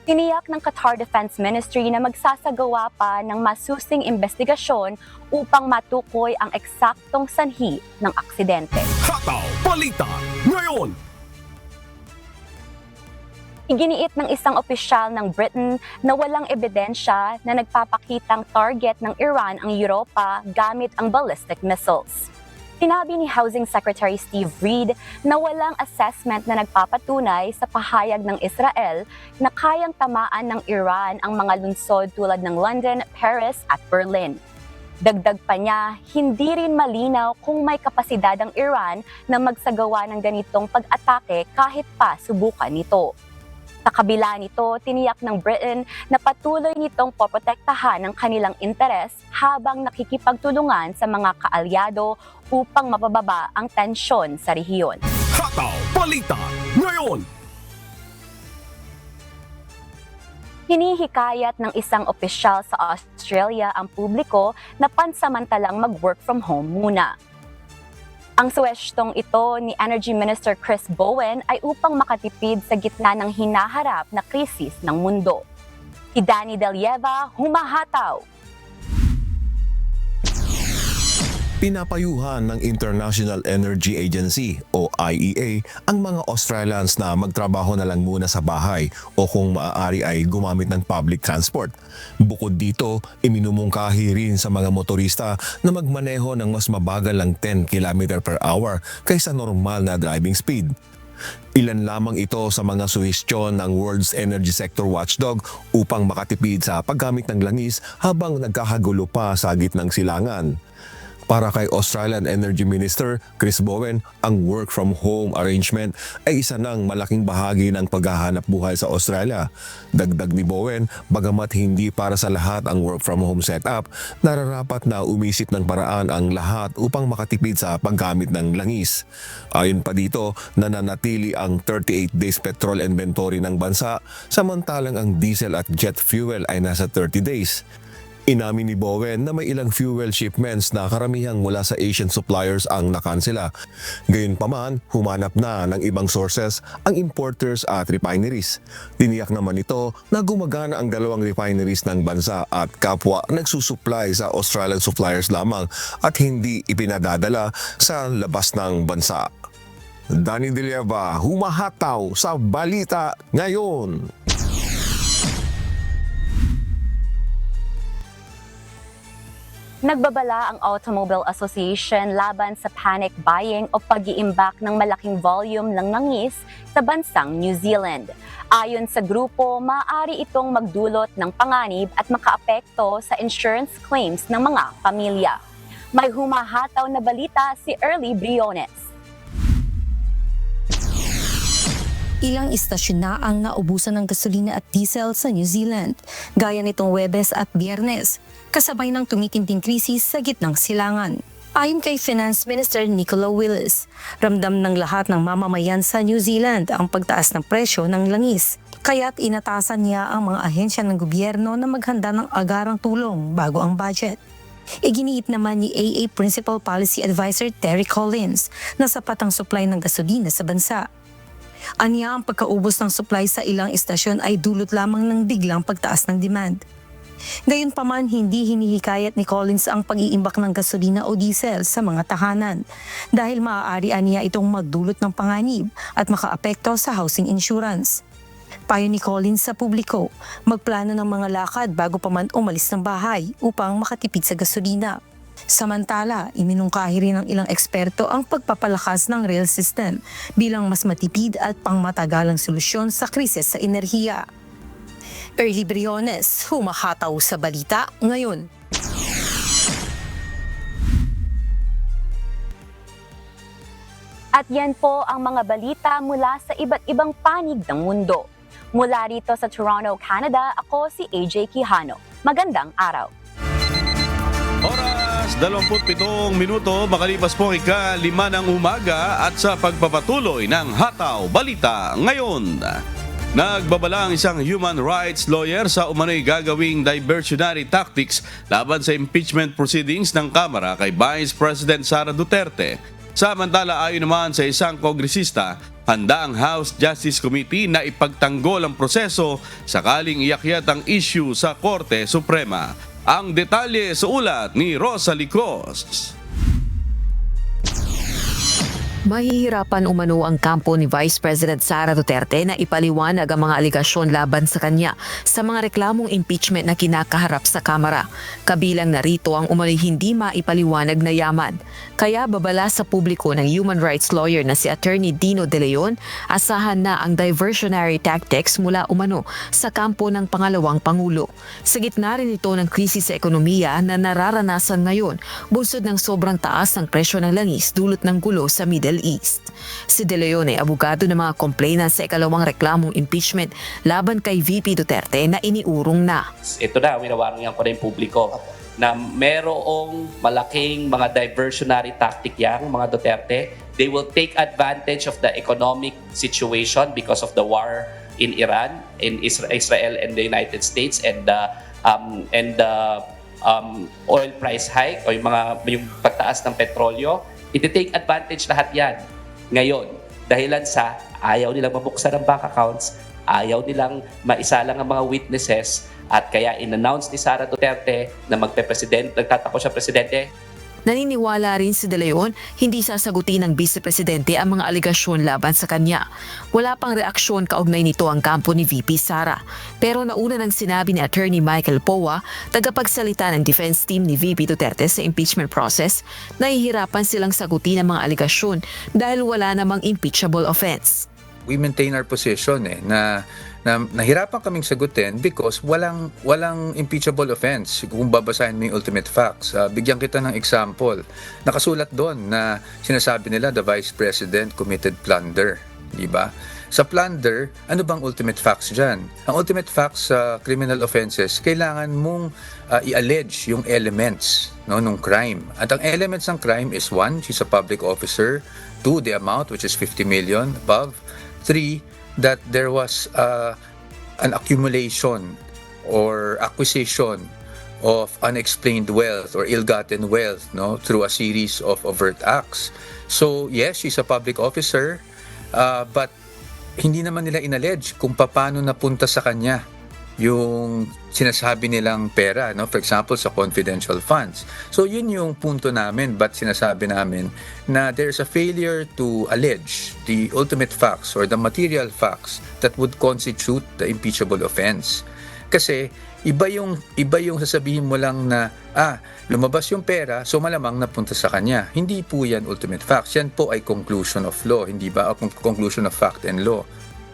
Tiniyak ng Qatar Defense Ministry na magsasagawa pa ng masusing investigasyon upang matukoy ang eksaktong sanhi ng aksidente. Hataw Balita ngayon. Iginiit ng isang opisyal ng Britain na walang ebidensya na nagpapakitang target ng Iran ang Europa gamit ang ballistic missiles. Sinabi ni Housing Secretary Steve Reed na walang assessment na nagpapatunay sa pahayag ng Israel na kayang tamaan ng Iran ang mga lungsod tulad ng London, Paris at Berlin. Dagdag pa niya, hindi rin malinaw kung may kapasidad ang Iran na magsagawa ng ganitong pag-atake kahit pa subukan nito. Sa kabila nito, tiniyak ng Britain na patuloy nitong poprotektahan ang kanilang interes habang nakikipagtulungan sa mga kaalyado upang mapababa ang tensyon sa rehiyon. Hataw Balita ngayon. Hinihikayat ng isang opisyal sa Australia ang publiko na pansamantalang mag-work from home muna. Ang suwestong ito ni Energy Minister Chris Bowen ay upang makatipid sa gitna ng hinaharap na krisis ng mundo. Si Danny Delieva, humahataw! Pinapayuhan ng International Energy Agency o IEA ang mga Australians na magtrabaho na lang muna sa bahay o kung maaari ay gumamit ng public transport. Bukod dito, iminumungkahi rin sa mga motorista na magmaneho ng mas mabagal lang 10 km per hour kaysa normal na driving speed. Ilan lamang ito sa mga suhestyon ng World's Energy Sector Watchdog upang makatipid sa paggamit ng langis habang nagkakagulo pa sa gitnang silangan. Para kay Australian Energy Minister Chris Bowen, ang work from home arrangement ay isa ng malaking bahagi ng paghahanap buhay sa Australia. Dagdag ni Bowen, bagamat hindi para sa lahat ang work from home setup, nararapat na umisip ng paraan ang lahat upang makatipid sa paggamit ng langis. Ayon pa dito, nananatili ang 38 days petrol inventory ng bansa, samantalang ang diesel at jet fuel ay nasa 30 days. Inamin ni Bowen na may ilang fuel shipments na karamihang mula sa Asian suppliers ang nakansela. Gayunpaman, humanap na ng ibang sources ang importers at refineries. Tiniyak naman ito na gumagana ang 2 refineries ng bansa at kapwa nagsusupply sa Australian suppliers lamang at hindi ipinadadala sa labas ng bansa. Danny Delieva, humahataw sa Balita Ngayon. Nagbabala ang Automobile Association laban sa panic buying o pag-iimbak ng malaking volume ng langis sa bansang New Zealand. Ayon sa grupo, maaari itong magdulot ng panganib at makaapekto sa insurance claims ng mga pamilya. May humahataw na balita si Early Briones. Ilang istasyon na ang naubusan ng gasolina at diesel sa New Zealand, gaya nitong Huwebes at Biyernes, kasabay ng tumitinding krisis sa gitnang silangan. Ayon kay Finance Minister Nicola Willis, ramdam ng lahat ng mamamayan sa New Zealand ang pagtaas ng presyo ng langis, kaya't inatasan niya ang mga ahensya ng gobyerno na maghanda ng agarang tulong bago ang budget. Iginiit naman ni AA Principal Policy Advisor Terry Collins na sapat ang supply ng gasolina sa bansa. Aniya ang pagkaubos ng supply sa ilang istasyon ay dulot lamang ng biglang pagtaas ng demand. Gayunpaman, hindi hinihikayat ni Collins ang pag-iimbak ng gasolina o diesel sa mga tahanan dahil maaari aniya itong magdulot ng panganib at makaapekto sa housing insurance. Payo ni Collins sa publiko, magplano ng mga lakad bago pa man umalis ng bahay upang makatipid sa gasolina. Samantala, iminungkahi rin ng ilang eksperto ang pagpapalakas ng rail system bilang mas matipid at pangmatagalang solusyon sa krisis sa enerhiya. Early Briones, humahataw sa balita ngayon. At yan po ang mga balita mula sa iba't ibang panig ng mundo. Mula rito sa Toronto, Canada, ako si AJ Quijano. Magandang araw. Oras 27 minuto makalipas po ika-5 ng umaga at sa pagpapatuloy ng Hataw Balita ngayon. Nagbabala ang isang human rights lawyer sa umano'y gagawing diversionary tactics laban sa impeachment proceedings ng Kamara kay Vice President Sara Duterte. Samantala, ayon naman sa isang kongresista, handa ang House Justice Committee na ipagtanggol ang proseso sakaling iakyat ang issue sa Korte Suprema. Ang detalye sa ulat ni Rosalie Cruz. Mahihirapan umano ang kampo ni Vice President Sara Duterte na ipaliwanag ang mga aligasyon laban sa kanya sa mga reklamong impeachment na kinakaharap sa Kamara. Kabilang narito ang umano'y hindi maipaliwanag na yaman. Kaya babala sa publiko ng human rights lawyer na si Attorney Dino De Leon, asahan na ang diversionary tactics mula umano sa kampo ng pangalawang Pangulo. Sa gitna rin ito ng krisis sa ekonomiya na nararanasan ngayon, bunsod ng sobrang taas ng presyo ng langis dulot ng gulo sa Middle East. Si De Leon ay abogado ng mga complainant sa ikalawang reklamong impeachment laban kay VP Duterte na iniurong na. Ito na, winawarangan ko na yung publiko na merong malaking mga diversionary tactic yang mga Duterte. They will take advantage of the economic situation because of the war in Iran, in Israel and the United States and oil price hike o yung pagtaas ng petrolyo. Iti-take advantage lahat yan ngayon dahilan sa ayaw nilang mabuksan ang bank accounts, ayaw nilang maisalang ang mga witnesses at kaya in-announce ni Sara Duterte na nagtatakbo siya presidente. Naniniwala rin si De Leon hindi sasagutin ng Vice Presidente ang mga aligasyon laban sa kanya. Wala pang reaksyon kaugnay nito ang kampo ni VP Sara. Pero nauna nang sinabi ni Attorney Michael Poa, tagapagsalita ng defense team ni VP Duterte sa impeachment process, nahihirapan silang sagutin ang mga aligasyon dahil wala namang impeachable offense. We maintain our position na nahirapan kaming sagutin because walang impeachable offense kung babasahin mo yung ultimate facts. Bigyan kita ng example. Nakasulat doon na sinasabi nila the Vice President committed plunder, di ba? Sa plunder, ano bang ultimate facts dyan? Ang ultimate facts sa criminal offenses, kailangan mong i-allege yung elements ng crime. At ang elements ng crime is 1, she's a public officer, 2, the amount which is 50 million above, 3, that there was an accumulation or acquisition of unexplained wealth or ill-gotten wealth through a series of overt acts. So yes, she's a public officer, but hindi naman nila inallege kung paano napunta sa kanya yung sinasabi nilang pera, for example, sa confidential funds. So yun yung punto namin, but sinasabi namin na there's a failure to allege the ultimate facts or the material facts that would constitute the impeachable offense. Kasi iba yung sasabihin mo lang na lumabas yung pera, so malamang napunta sa kanya. Hindi po yan ultimate facts. Yan po ay conclusion of law, hindi ba? Conclusion of fact and law.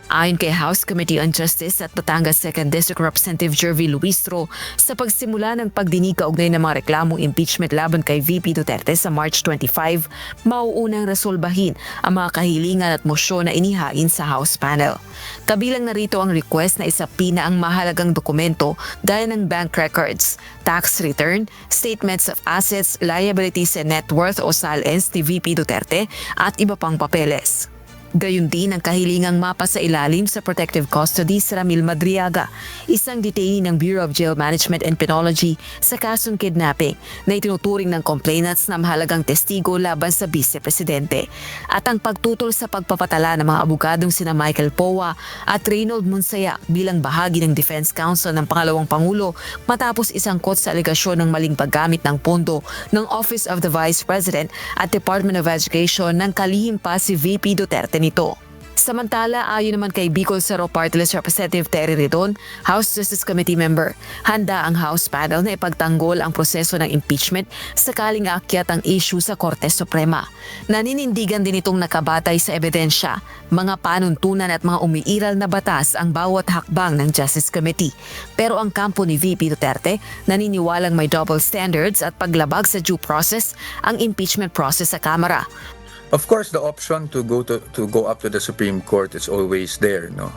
Ayon kay House Committee on Justice at Batangas 2nd District Representative Jervy Luistro, sa pagsimula ng pagdinig kaugnay ng mga reklamong impeachment laban kay VP Duterte sa March 25, mauunang resolbahin ang mga kahilingan at mosyon na inihain sa House panel. Kabilang narito ang request na isapina ang mahalagang dokumento gaya ng bank records, tax return, statements of assets, liabilities and net worth o SALENS ni VP Duterte at iba pang papeles. Gayun din ang kahilingang mapa sa ilalim sa protective custody si Ramil Madriaga, isang detainee ng Bureau of Jail Management and Penology sa kasong kidnapping na itinuturing ng complainants na mahalagang testigo laban sa Vice-Presidente. At ang pagtutol sa pagpapatala ng mga abogadong sina Michael Powa at Reynold Monsayak bilang bahagi ng Defense Counsel ng pangalawang Pangulo matapos isangkot sa alegasyon ng maling paggamit ng pondo ng Office of the Vice President at Department of Education ng kalihim pa si VP Duterte nito. Samantala, ayon naman kay Bicol Cerro Party List Representative Terry Redon, House Justice Committee member, handa ang House panel na ipagtanggol ang proseso ng impeachment sakaling aakyat ang issue sa Korte Suprema. Naninindigan din itong nakabatay sa ebidensya, mga panuntunan at mga umiiral na batas ang bawat hakbang ng Justice Committee. Pero ang kampo ni VP Duterte naniniwalang may double standards at paglabag sa due process ang impeachment process sa Kamara. Of course, the option to go up to the Supreme Court is always there, no.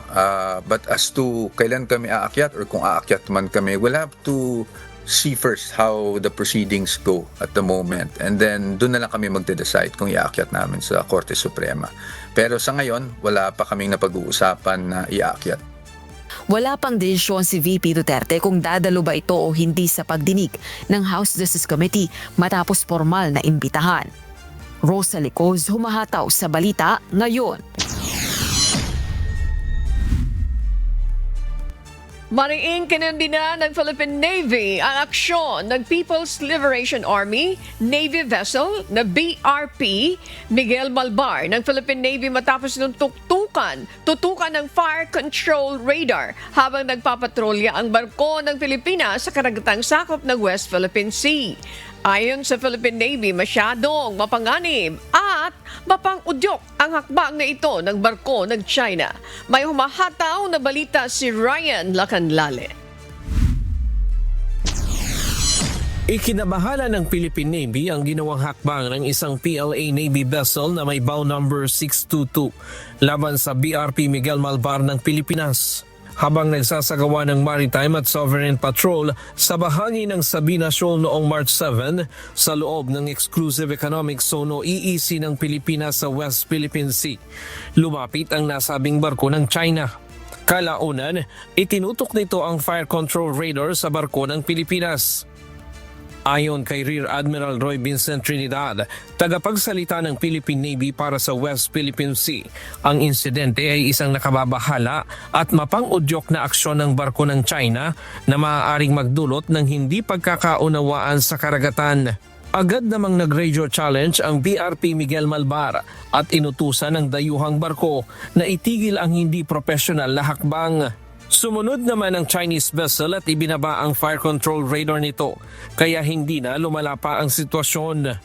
But as to kailan kami aakyat or kung aakyat man kami, we'll have to see first how the proceedings go at the moment, and then doon na lang kami magde-decide kung iaakyat namin sa Korte Suprema. Pero sa ngayon, wala pa kaming napag-uusapan na iaakyat. Wala pang desisyon si VP Duterte kung dadalo ba ito o hindi sa pagdinig ng House Justice Committee matapos formal na imbitahan. Rosa Licoz, humahataw sa balita ngayon. Mariing kinundina ng Philippine Navy ang aksyon ng People's Liberation Army Navy vessel na BRP Miguel Malbar ng Philippine Navy matapos nung tutukan ng fire control radar habang nagpapatrolya ang barko ng Pilipinas sa karagatang sakop ng West Philippine Sea. Ayon sa Philippine Navy, masyadong mapanganib at mapang-udyok ang hakbang na ito ng barko ng China. May humahataw na balita si Ryan Lacanlale. Ikinabahala ng Philippine Navy ang ginawang hakbang ng isang PLA Navy vessel na may bow number 622 laban sa BRP Miguel Malbar ng Pilipinas. Habang nagsasagawa ng Maritime at Sovereign Patrol sa bahagi ng Sabina Shoal noong March 7 sa loob ng Exclusive Economic Zone o EEZ ng Pilipinas sa West Philippine Sea. Lumapit ang nasabing barko ng China. Kalaunan, itinutok nito ang fire control radar sa barko ng Pilipinas. Ayon kay Rear Admiral Roy Vincent Trinidad, tagapagsalita ng Philippine Navy para sa West Philippine Sea, ang insidente ay isang nakababahala at mapang-udyok na aksyon ng barko ng China na maaaring magdulot ng hindi pagkakaunawaan sa karagatan. Agad namang nag-radio challenge ang BRP Miguel Malbar at inutusan ng dayuhang barko na itigil ang hindi profesional na hakbang. Sumunod naman ang Chinese vessel at ibinaba ang fire control radar nito, kaya hindi na lumala pa ang sitwasyon.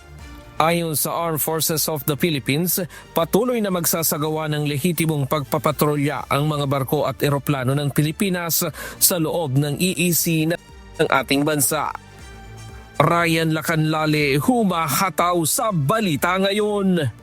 Ayon sa Armed Forces of the Philippines, patuloy na magsasagawa ng lehitimong pagpapatrolya ang mga barko at eroplano ng Pilipinas sa loob ng EEZ ng ating bansa. Ryan Lacanlale, humahataw sa balita ngayon.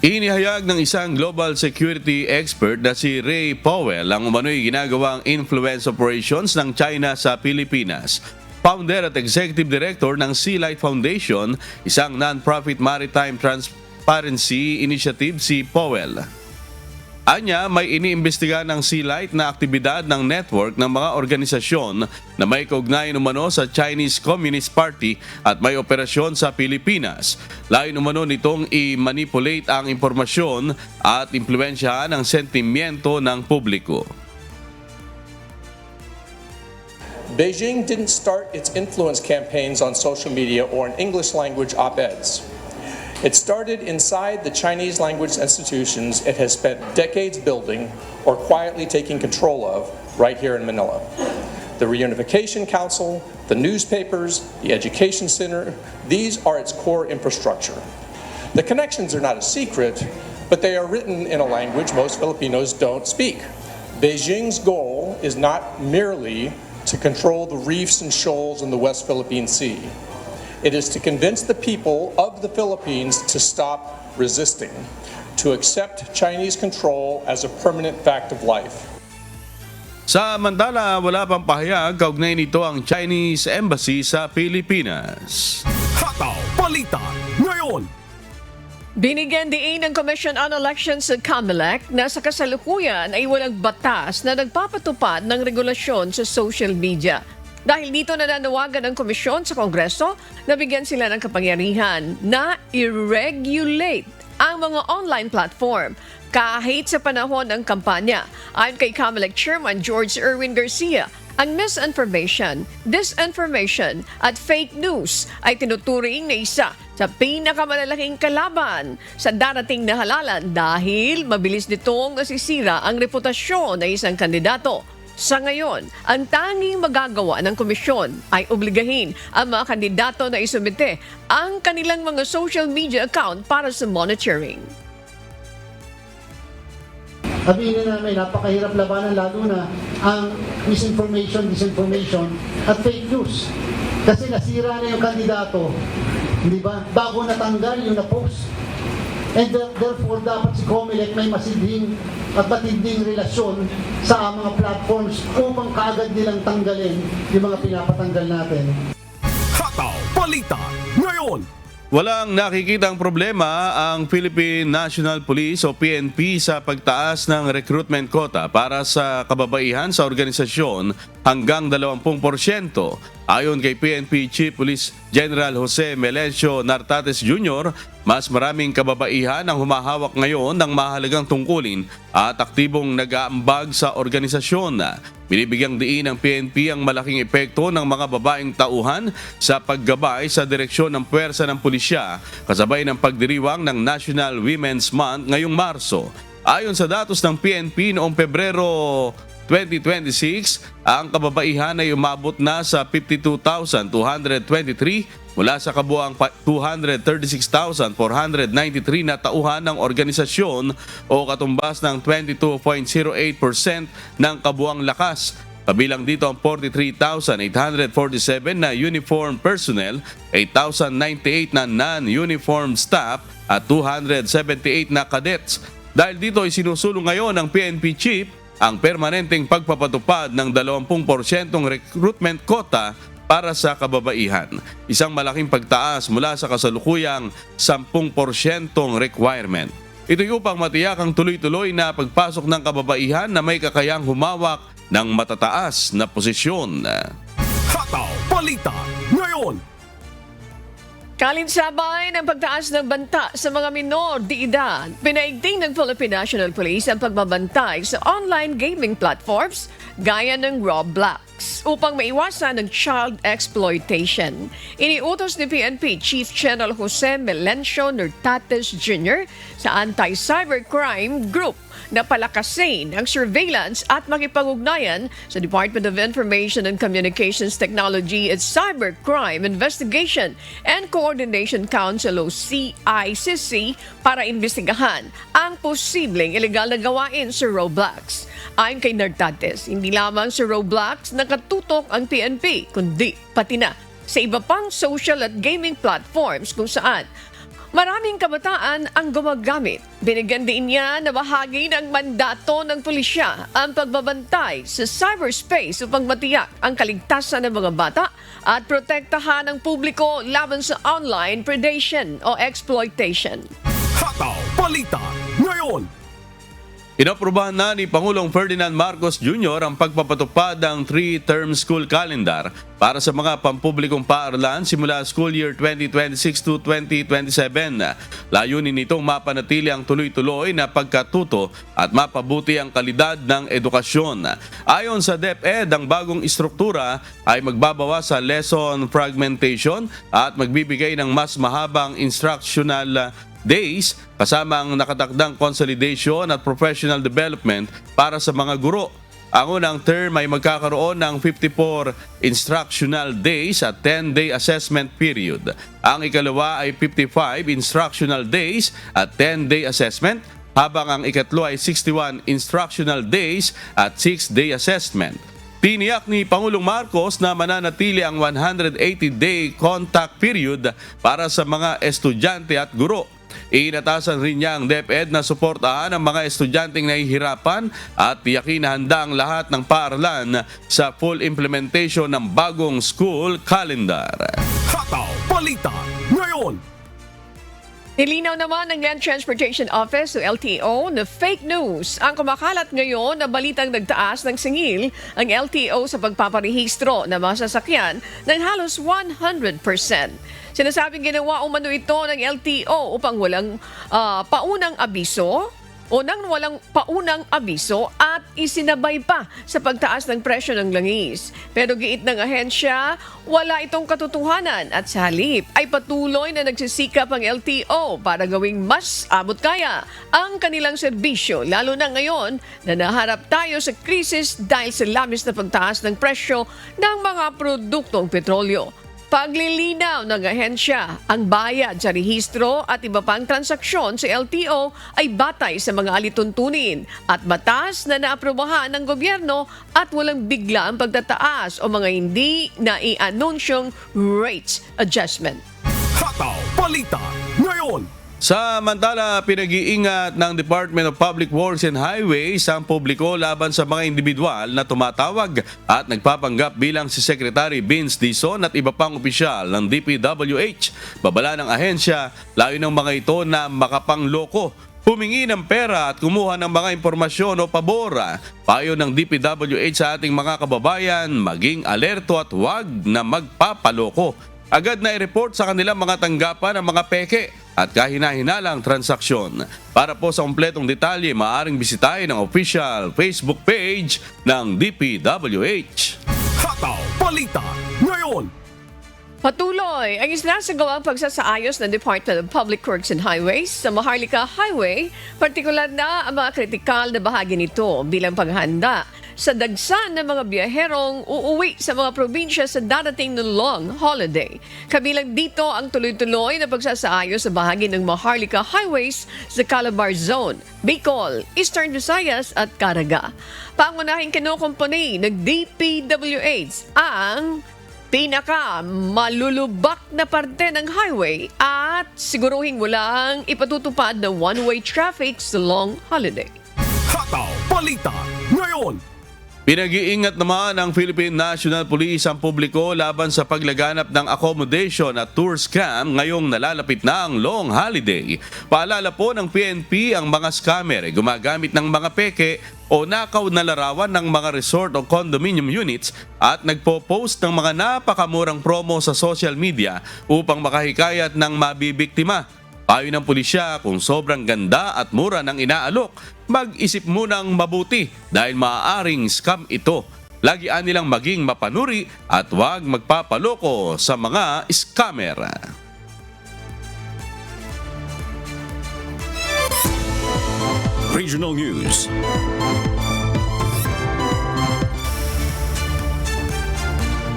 Inihayag ng isang global security expert na si Ray Powell ang umano'y ginagawang influence operations ng China sa Pilipinas. Founder at Executive Director ng Sea Light Foundation, isang non-profit maritime transparency initiative si Powell. Anya, may iniimbestiga ng Sea Light na aktibidad ng network ng mga organisasyon na may kaugnayan umano sa Chinese Communist Party at may operasyon sa Pilipinas. Layon umano nitong i-manipulate ang impormasyon at impluensyahan ang sentimiento ng publiko. Beijing didn't start its influence campaigns on social media or in English language op-eds. It started inside the Chinese language institutions it has spent decades building or quietly taking control of right here in Manila. The Reunification Council, the newspapers, the Education Center, these are its core infrastructure. The connections are not a secret, but they are written in a language most Filipinos don't speak. Beijing's goal is not merely to control the reefs and shoals in the West Philippine Sea. It is to convince the people of the Philippines to stop resisting, to accept Chinese control as a permanent fact of life. Samantala, wala pang pahayag kaugnay nito ang Chinese Embassy sa Pilipinas. Hataw Balita ngayon. Binigyan diin ng Commission on Elections sa COMELEC na sa kasalukuyan ay walang batas na nagpapatupad ng regulasyon sa social media. Dahil dito nananawagan ang komisyon sa Kongreso na bigyan sila ng kapangyarihan na i-regulate ang mga online platform kahit sa panahon ng kampanya. Ayon kay COMELEC Chairman George Erwin Garcia, ang misinformation, disinformation at fake news ay tinuturing na isa sa pinakamalalaking kalaban sa darating na halalan dahil mabilis nitong nasisira ang reputasyon ng isang kandidato. Sa ngayon, ang tanging magagawa ng komisyon ay obligahin ang mga kandidato na isumite ang kanilang mga social media account para sa monitoring. Sabihin na namin, napakahirap labanan lalo na ang misinformation, disinformation at fake news. Kasi nasira na yung kandidato, di ba? Bago natanggal yung na-post. And therefore, dapat si COMELEC may masidhing at matinding relasyon sa mga platforms upang kaagad nilang tanggalin yung mga pinapatanggal natin. Hataw Balita ngayon. Walang nakikitang problema ang Philippine National Police o PNP sa pagtaas ng recruitment quota para sa kababaihan sa organisasyon hanggang 20%. Ayon kay PNP Chief Police General Jose Melencio Nartates Jr., mas maraming kababaihan ang humahawak ngayon ng mahalagang tungkulin at aktibong nag-aambag sa organisasyon. Binibigyang diin ng PNP ang malaking epekto ng mga babaeng tauhan sa paggabay sa direksyon ng puwersa ng pulisya kasabay ng pagdiriwang ng National Women's Month ngayong Marso. Ayon sa datos ng PNP noong Pebrero 2026, ang kababaihan ay umabot na sa 52,223 mula sa kabuang 236,493 na tauhan ng organisasyon o katumbas ng 22.08% ng kabuang lakas. Kabilang dito ang 43,847 na uniform personnel, 8,098 na non-uniform staff at 278 na cadets. Dahil dito ay sinusulong ngayon ng PNP Chief ang permanenteng pagpapatupad ng 20% recruitment quota para sa kababaihan. Isang malaking pagtaas mula sa kasalukuyang 10% requirement. Ito'y upang matiyak ang tuloy-tuloy na pagpasok ng kababaihan na may kakayang humawak ng matataas na posisyon. Hataw Balita ngayon. Kalinsabay ng pagtaas ng banta sa mga minor de edad, pinaigting ng Philippine National Police ang pagbabantay sa online gaming platforms gaya ng Roblox upang maiwasan ng child exploitation. Iniutos ni PNP Chief General Jose Melencio Nartates Jr. sa Anti-Cybercrime Group na palakasin ang surveillance at makipag-ugnayan sa Department of Information and Communications Technology at Cybercrime Investigation and Coordination Council o CICC para imbestigahan ang posibleng ilegal na gawain sa Roblox. Ayon kay Nartates, hindi lamang sa Roblox nakatutok ang PNP, kundi pati na sa iba pang social at gaming platforms kung saan maraming kabataan ang gumagamit. Binigyan din niya na bahagi ng mandato ng pulisya ang pagbabantay sa cyberspace upang matiyak ang kaligtasan ng mga bata at protektahan ang publiko laban sa online predation o exploitation. Hataw Balita ngayon. Inaprubahan na ni Pangulong Ferdinand Marcos Jr. ang pagpapatupad ng 3-term school calendar para sa mga pampublikong paaralan simula school year 2026 to 2027. Layunin nitong mapanatili ang tuloy-tuloy na pagkatuto at mapabuti ang kalidad ng edukasyon. Ayon sa DepEd, ang bagong istruktura ay magbabawas sa lesson fragmentation at magbibigay ng mas mahabang instructional days kasama ang nakatakdang consolidation at professional development para sa mga guro. Ang unang term ay magkakaroon ng 54 instructional days at 10-day assessment period. Ang ikalawa ay 55 instructional days at 10-day assessment, habang ang ikatlo ay 61 instructional days at 6-day assessment. Tiniyak ni Pangulong Marcos na mananatili ang 180-day contact period para sa mga estudyante at guro. Inatasan rin niya ang DepEd na suportahan ang mga estudyanteng nahihirapan at tiyakin na handa ang lahat ng paaralan sa full implementation ng bagong school calendar. Hataw Balita ngayon. Nilinaw naman ng Land Transportation Office o LTO na fake news ang kumakalat ngayon na balitang nagtaas ng singil ang LTO sa pagpaparehistro ng mga sasakyan ng halos 100%. Sinasabing ginawa umano ito ng LTO upang walang paunang abiso o nang walang paunang abiso at isinabay pa sa pagtaas ng presyo ng langis. Pero giit ng ahensya, wala itong katotohanan at sa halip ay patuloy na nagsisikap ang LTO para gawing mas abot kaya ang kanilang serbisyo, lalo na ngayon na naharap tayo sa krisis dahil sa labis na pagtaas ng presyo ng mga produktong petrolyo. Paglilinaw ng ahensya, ang bayad sa rehistro at iba pang transaksyon sa LTO ay batay sa mga alituntunin at batas na naaprubahan ng gobyerno at walang bigla ang pagtataas o mga hindi na i-anunsyong rates adjustment. Hataw Balita ngayon. Samantala, pinag-iingat ng Department of Public Works and Highways ang publiko laban sa mga individual na tumatawag at nagpapanggap bilang si Secretary Vince Dizon at iba pang opisyal ng DPWH. Babala ng ahensya, layo ng mga ito na makapangloko, humingi ng pera at kumuha ng mga impormasyon o pabor. Payo ng DPWH sa ating mga kababayan, maging alerto at huwag na magpapaloko. Agad na i-report sa kanilang mga tanggapan ang mga peke at kahina-hinalang transaksyon. Para po sa kumpletong detalye, maaaring bisitahin ang official Facebook page ng DPWH. Hataw Balita ngayon. Patuloy ang isinasagawang pagsasaayos ng Department of Public Works and Highways sa Maharlika Highway, partikular na ang mga kritikal na bahagi nito bilang paghanda sa dagsa ng mga biyaherong uuwi sa mga probinsya sa darating na long holiday. Kabilang dito ang tuloy-tuloy na pagsasaayos sa bahagi ng Maharlika Highways sa Calabar Zone, Bicol, Eastern Visayas at Caraga. Pangunahing kinukumpuni ng DPWH ang pinaka-malulubak na parte ng highway at siguruhing walang ipatutupad na one-way traffic sa long holiday. Hataw Balita ngayon. Pinag-iingat naman ng Philippine National Police ang publiko laban sa paglaganap ng accommodation at tour scam ngayong nalalapit na ang long holiday. Paalala po ng PNP, ang mga scammer ay gumagamit ng mga peke o nakaw na larawan ng mga resort o condominium units at nagpo-post ng mga napakamurang promo sa social media upang makahikayat ng mabibiktima. Payo ng pulisya, kung sobrang ganda at mura ng inaalok, mag-isip munang mabuti dahil maaaring scam ito. Lagian nilang maging mapanuri at huwag magpapaloko sa mga scammer. Regional News.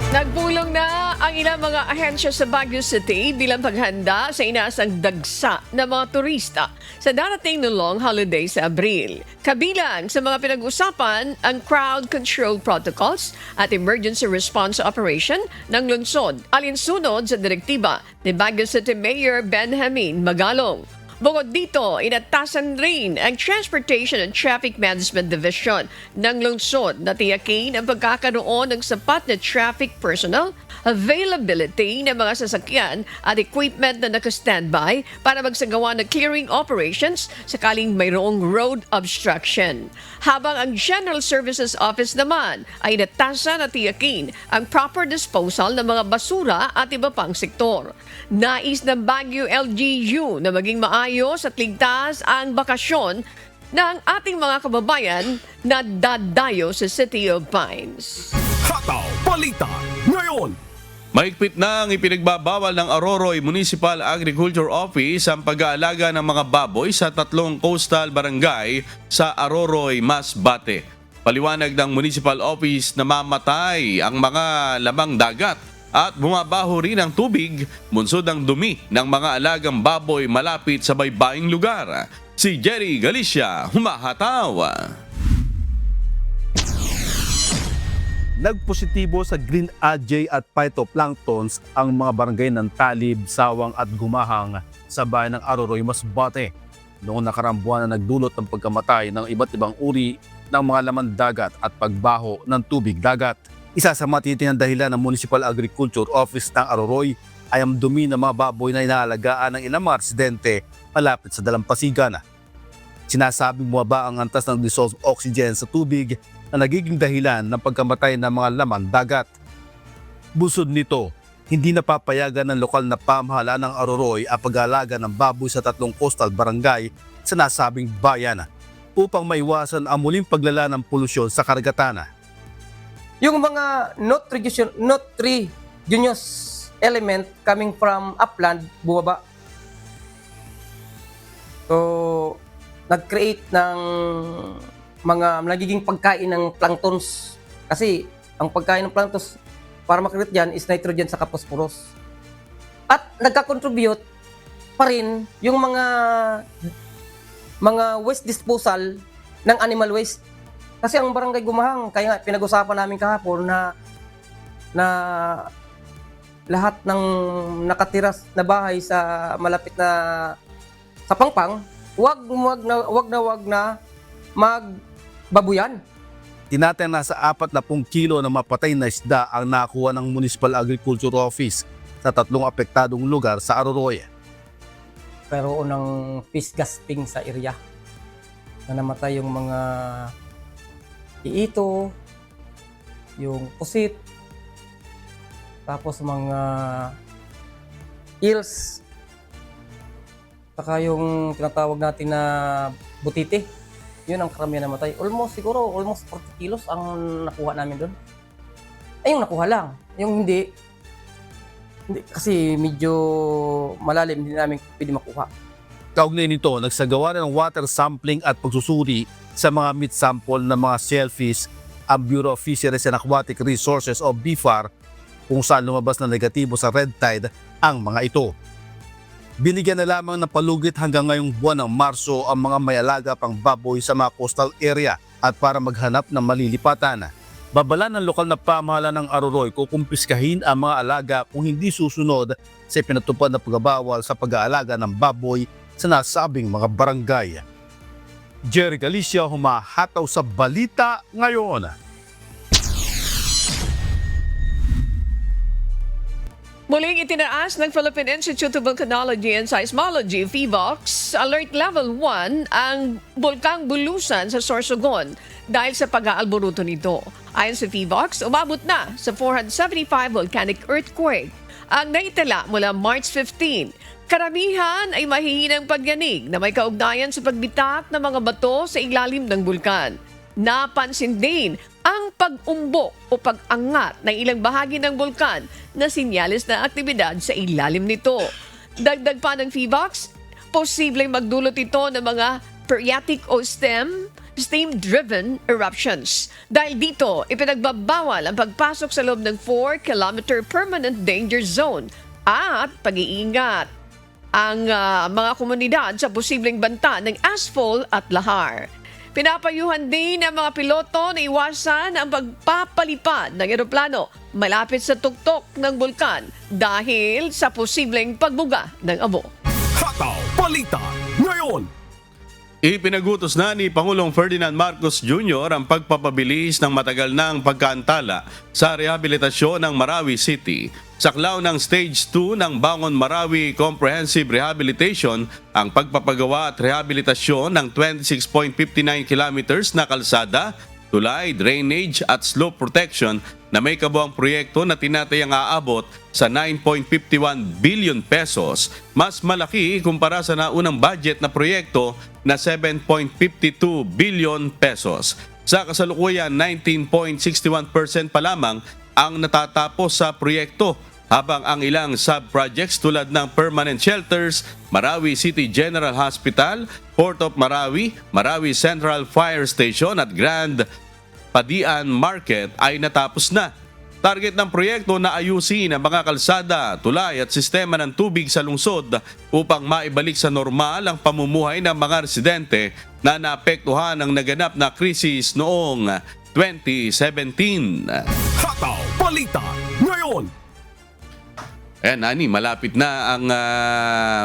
Nagpulong na ang ilang mga ahensya sa Baguio City bilang paghanda sa inaasang dagsa ng mga turista sa darating na long holiday sa Abril. Kabilang sa mga pinag-usapan ang crowd control protocols at emergency response operation ng lungsod alinsunod sa direktiba ni Baguio City Mayor Benjamin Magalong. Bukod dito, inatasan rin ang Transportation and Traffic Management Division ng lungsod na tiyakin ang pagkakaroon ng sapat na traffic personnel, availability ng mga sasakyan at equipment na naka-standby para magsagawa ng clearing operations sakaling mayroong road obstruction. Habang ang General Services Office naman ay inatasan at tiyakin ang proper disposal ng mga basura at iba pang sektor. Nais ng Baguio LGU na maging maayos at ligtas ang bakasyon ng ating mga kababayan na dadayo sa City of Pines. Hataw Balita ngayon. Mahigpit na ang ipinagbabawal ng Aroroy Municipal Agriculture Office ang pag-aalaga ng mga baboy sa 3 coastal barangay sa Aroroy, Masbate. Paliwanag ng Municipal Office na mamatay ang mga lamang dagat at bumabaho rin ang tubig, bunsod ang dumi ng mga alagang baboy malapit sa baybaing lugar. Si Jerry Galicia, humahataw. Nagpositibo sa green algae at phytoplanktons ang mga barangay ng Talib, Sawang at Gumahang sa bayan ng Aroroy, Masbate. Noong nakaraang buwan na nagdulot ng pagkamatay ng iba't ibang uri ng mga laman dagat at pagbaho ng tubig dagat. Isa sa matitinang dahilan ng Municipal Agriculture Office ng Aroroy ay ang dumi ng mga baboy na inaalagaan ng ilang mga residente malapit sa dalampasigan. Sinasabing bumaba ang antas ng dissolved oxygen sa tubig na nagiging dahilan ng pagkamatay ng mga laman dagat. Busod nito, hindi napapayagan ng lokal na pamahalaan ng Aroroy ang pag-aalaga ng baboy sa 3 coastal barangay sa nasabing bayan upang maiwasan ang muling paglala ng polusyon sa karagatan. Yung mga nutritious element coming from upland, bumaba. So, nag-create ng mga nagiging pagkain ng planktons. Kasi, ang pagkain ng planktons, para makreate yan, is nitrogen sa phosphorus. At nagka-contribute pa rin yung mga waste disposal ng animal waste. Kasi ang barangay Gumahang, kaya nga pinag-usapan namin kahapon na lahat ng nakatira na bahay sa malapit na sa Pangpang, wag na magbabuyan. Tinataya na sa 40 kilo na mapatay na isda ang nakuha ng Municipal Agriculture Office sa 3 apektadong lugar sa Aroroy. Pero ng fish gasping sa area na namatay yung mga iito, yung pusit, tapos mga eels, saka yung tinatawag natin na butite. Yun ang karamihan namatay. Almost 40 kilos ang nakuha namin doon. Ay, yung nakuha lang. Yung hindi kasi medyo malalim, hindi namin pwede makuha. Kaugnay nito, nagsagawa na ng water sampling at pagsusuri sa mga meat sample ng mga shellfish ang Bureau of Fisheries and Aquatic Resources o BFAR kung saan lumabas na negatibo sa red tide ang mga ito. Binigyan na lamang ng palugit hanggang ngayong buwan ng Marso ang mga may alaga pang baboy sa mga coastal area at para maghanap ng malilipatan. Babala ng lokal na pamahalaan ng Aroroy kukumpiskahin ang mga alaga kung hindi susunod sa pinatupad na pagbabawal sa pag-aalaga ng baboy sa nasabing mga barangay. Jerry Galicia, humahataw sa balita ngayon. Muling itinaas ng Philippine Institute of Volcanology and Seismology, PHIVOLCS, Alert Level 1 ang Bulkang Bulusan sa Sorsogon dahil sa pag-aalboruto nito. Ayon sa PHIVOLCS, umabot na sa 475 volcanic earthquake ang naitala mula March 15. Karamihan ay mahihinang pagyanig na may kaugnayan sa pagbitak ng mga bato sa ilalim ng bulkan. Napansin din ang pag-umbok o pag-angat ng ilang bahagi ng bulkan na sinyalis na aktibidad sa ilalim nito. Dagdag pa ng PHIVOLCS, posibleng magdulot ito ng mga phreatic o steam-driven eruptions. Dahil dito, ipinagbabawal ang pagpasok sa loob ng 4-kilometer permanent danger zone at pag-iingat ang mga komunidad sa posibleng banta ng asphalt at lahar. Pinapayuhan din ng mga piloto na iwasan ang pagpapalipad ng eroplano malapit sa tuktok ng bulkan dahil sa posibleng pagbuga ng abo. Hataw Balita ngayon. Ipinagutos na ni Pangulong Ferdinand Marcos Jr. ang pagpapabilis ng matagal ng pagkaantala sa rehabilitasyon ng Marawi City. Saklaw ng Stage 2 ng Bangon Marawi Comprehensive Rehabilitation ang pagpapagawa at rehabilitasyon ng 26.59 kilometers na kalsada, tulay, drainage at slope protection na may kabuang proyekto na tinatayang aabot sa 9.51 billion pesos. Mas malaki kumpara sa naunang budget na proyekto na 7.52 billion pesos. Sa kasalukuyan, 19.61% pa lamang ang natatapos sa proyekto, habang ang ilang sub-projects tulad ng permanent shelters, Marawi City General Hospital, Port of Marawi, Marawi Central Fire Station at Grand Padian Market ay natapos na. Target ng proyekto na ayusin ang mga kalsada, tulay at sistema ng tubig sa lungsod upang maibalik sa normal ang pamumuhay ng mga residente na naapektuhan ng naganap na krisis noong 2017. Hataw Balita ngayon. Ani, malapit na ang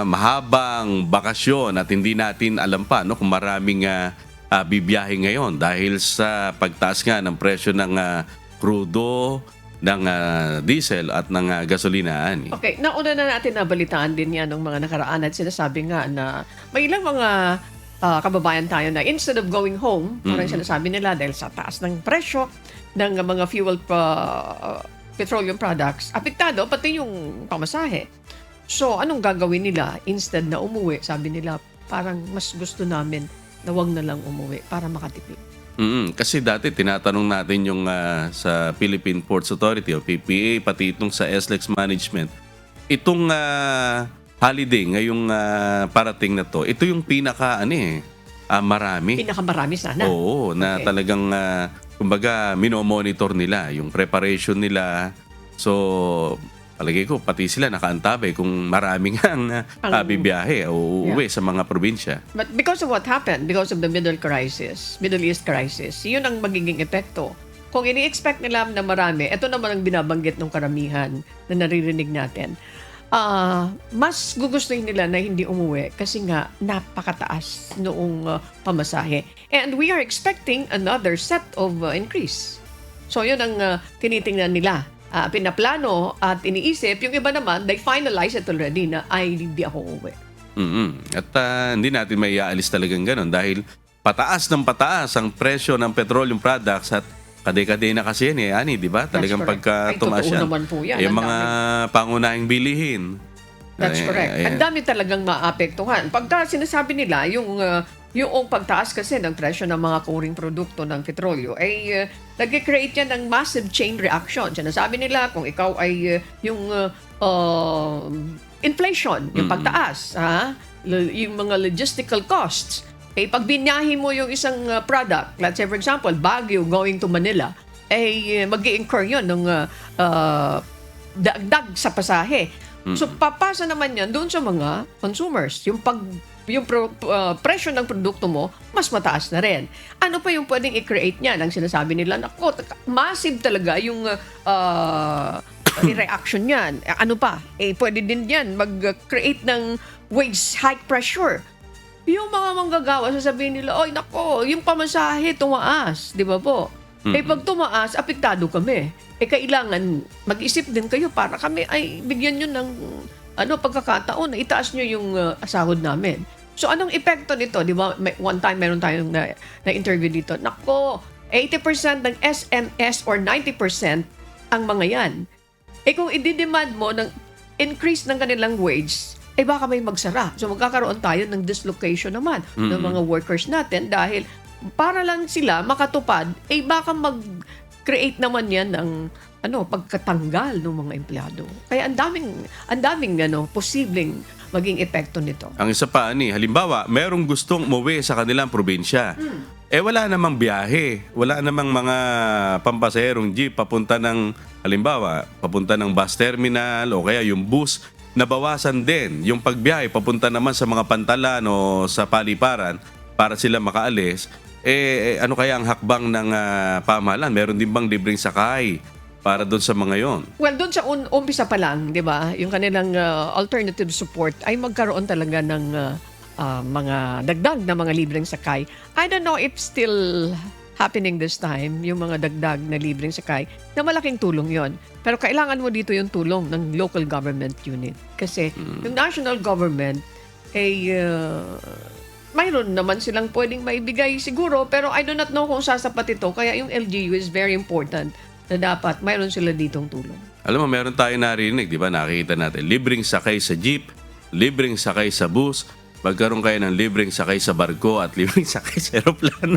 mahabang bakasyon at hindi natin alam pa kung maraming bibiyahe ngayon dahil sa pagtaas nga ng presyo ng krudo, ng diesel at ng gasolina. Ani. Okay, nauna na natin nabalitaan din yan ng mga nakaraan at sinasabi nga na may ilang mga kababayan tayo na instead of going home, parang sinasabi nila dahil sa taas ng presyo ng mga fuel petroleum products, apektado pati yung pamasahe. So, anong gagawin nila? Instead na umuwi, sabi nila, parang mas gusto namin na wag na lang umuwi para makatipid. Kasi dati tinatanong natin yung sa Philippine Ports Authority o PPA, pati itong sa SLEX Management. Itong holiday ngayong parating na to, ito yung marami. Pinakamarami sana. Oo, na talagang kumbaga minomonitor nila yung preparation nila. So, palagay ko pati sila nakaantabay kung maraming ang bibiyahe o uuwi sa mga probinsya. But because of what happened, because of the Middle East crisis, yun ang magiging epekto. Kung ini-expect nila na marami, ito naman ang binabanggit ng karamihan na naririnig natin. Mas gugustuhin nila na hindi umuwi kasi nga napakataas noong pamasahe. And we are expecting another set of increase. So yun ang tinitingnan nila. Pinaplano at iniisip. Yung iba naman, they finalize it already na ay hindi ako uuwi. At hindi natin may iaalis talagang ganun dahil pataas ng pataas ang presyo ng petroleum products at kade-kade na kasi yan Ani, di ba? Talagang pagka tumaas yan. Naman po yan. Yung mga pangunahing bilihin. That's correct. Ang dami talagang maapektuhan. Pagka sinasabi nila, yung pagtaas kasi ng presyo ng mga kuring produkto ng petrolyo ay nag-create yan ng massive chain reaction. Sinasabi nila kung ikaw ay yung inflation, yung pagtaas, yung mga logistical costs, pag binyahe mo yung isang product, let's say for example, Baguio going to Manila, mag-i-incur yun ng dagdag sa pasahe. So papasa naman yan doon sa mga consumers. Yung presyo ng produkto mo, mas mataas na rin. Ano pa yung pwedeng i-create niyan? Ang sinasabi nila, massive talaga yung reaction niyan. Ano pa? Pwede din yan mag-create ng wage hike pressure. Yung mga manggagawa, sasabihin nila, yung pamasahe tumaas. Di ba po? Pag tumaas, apektado kami. Kailangan mag-isip din kayo para kami ay bigyan nyo ng pagkakataon na itaas nyo yung sahod namin. So, anong epekto nito? Di ba? One time, meron tayong na-interview dito. 80% ng SMS or 90% ang mga yan. Kung i-demand mo ng increase ng kanilang wage, baka may magsara. So magkakaroon tayo ng dislocation naman ng mga workers natin dahil para lang sila makatupad, baka mag-create naman yan ng pagkatanggal ng mga empleyado. Kaya ang daming posibleng maging epekto nito. Ang isa pa, halimbawa, merong gustong umuwi sa kanilang probinsya. Wala namang biyahe. Wala namang mga pampasaherong jeep papunta ng, halimbawa, papunta ng bus terminal o kaya yung bus. Nabawasan din yung pagbiyahe papunta naman sa mga pantalan o sa paliparan para sila makaalis. Ano kaya ang hakbang ng pamahalaan? Meron din bang libreng sakay para doon sa mga yon. Well, doon sa umpisa pa lang, di ba, yung kanilang alternative support ay magkaroon talaga ng mga dagdag na mga libreng sakay. I don't know if still happening this time, yung mga dagdag na libreng sakay, na malaking tulong yon. Pero kailangan mo dito yung tulong ng local government unit. Kasi yung national government ay mayroon naman silang pwedeng maibigay siguro, pero I do not know kung sasapat ito. Kaya yung LGU is very important na dapat mayroon sila ditong tulong. Alam mo, meron tayo narinig, di ba? Nakikita natin, libreng sakay sa jeep, libreng sakay sa bus, magkaroon kayo ng libreng sakay sa barko at libreng sakay sa aeroplano.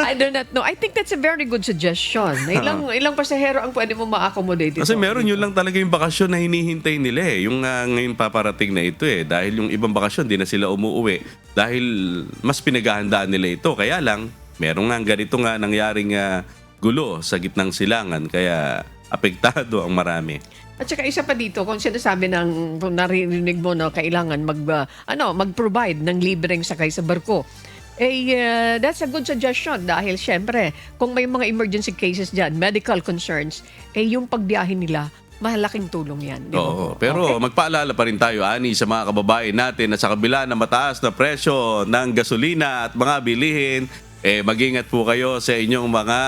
I do not know. I think that's a very good suggestion. Ilang pasahero ang pwede mo ma-accommodate ito? Kasi meron yun lang talaga yung bakasyon na hinihintay nila eh. Yung ngayon paparating na ito eh. Dahil yung ibang bakasyon, di na sila umuuwi. Dahil mas pinaghahandaan nila ito. Kaya lang, meron nga ganito nga nangyaring gulo sa gitnang silangan. Kaya apektado ang marami. At saka isa pa dito, kung sinasabi kung narinig mo na kailangan mag-provide ng libreng sakay sa barko, that's a good suggestion dahil syempre, kung may mga emergency cases dyan, medical concerns, yung pagbiyahe nila, malaking tulong yan. Di ba? Oo, pero magpaalala pa rin tayo, Ani, sa mga kababayan natin na sa kabila ng mataas na presyo ng gasolina at mga bilihin, mag-ingat po kayo sa inyong mga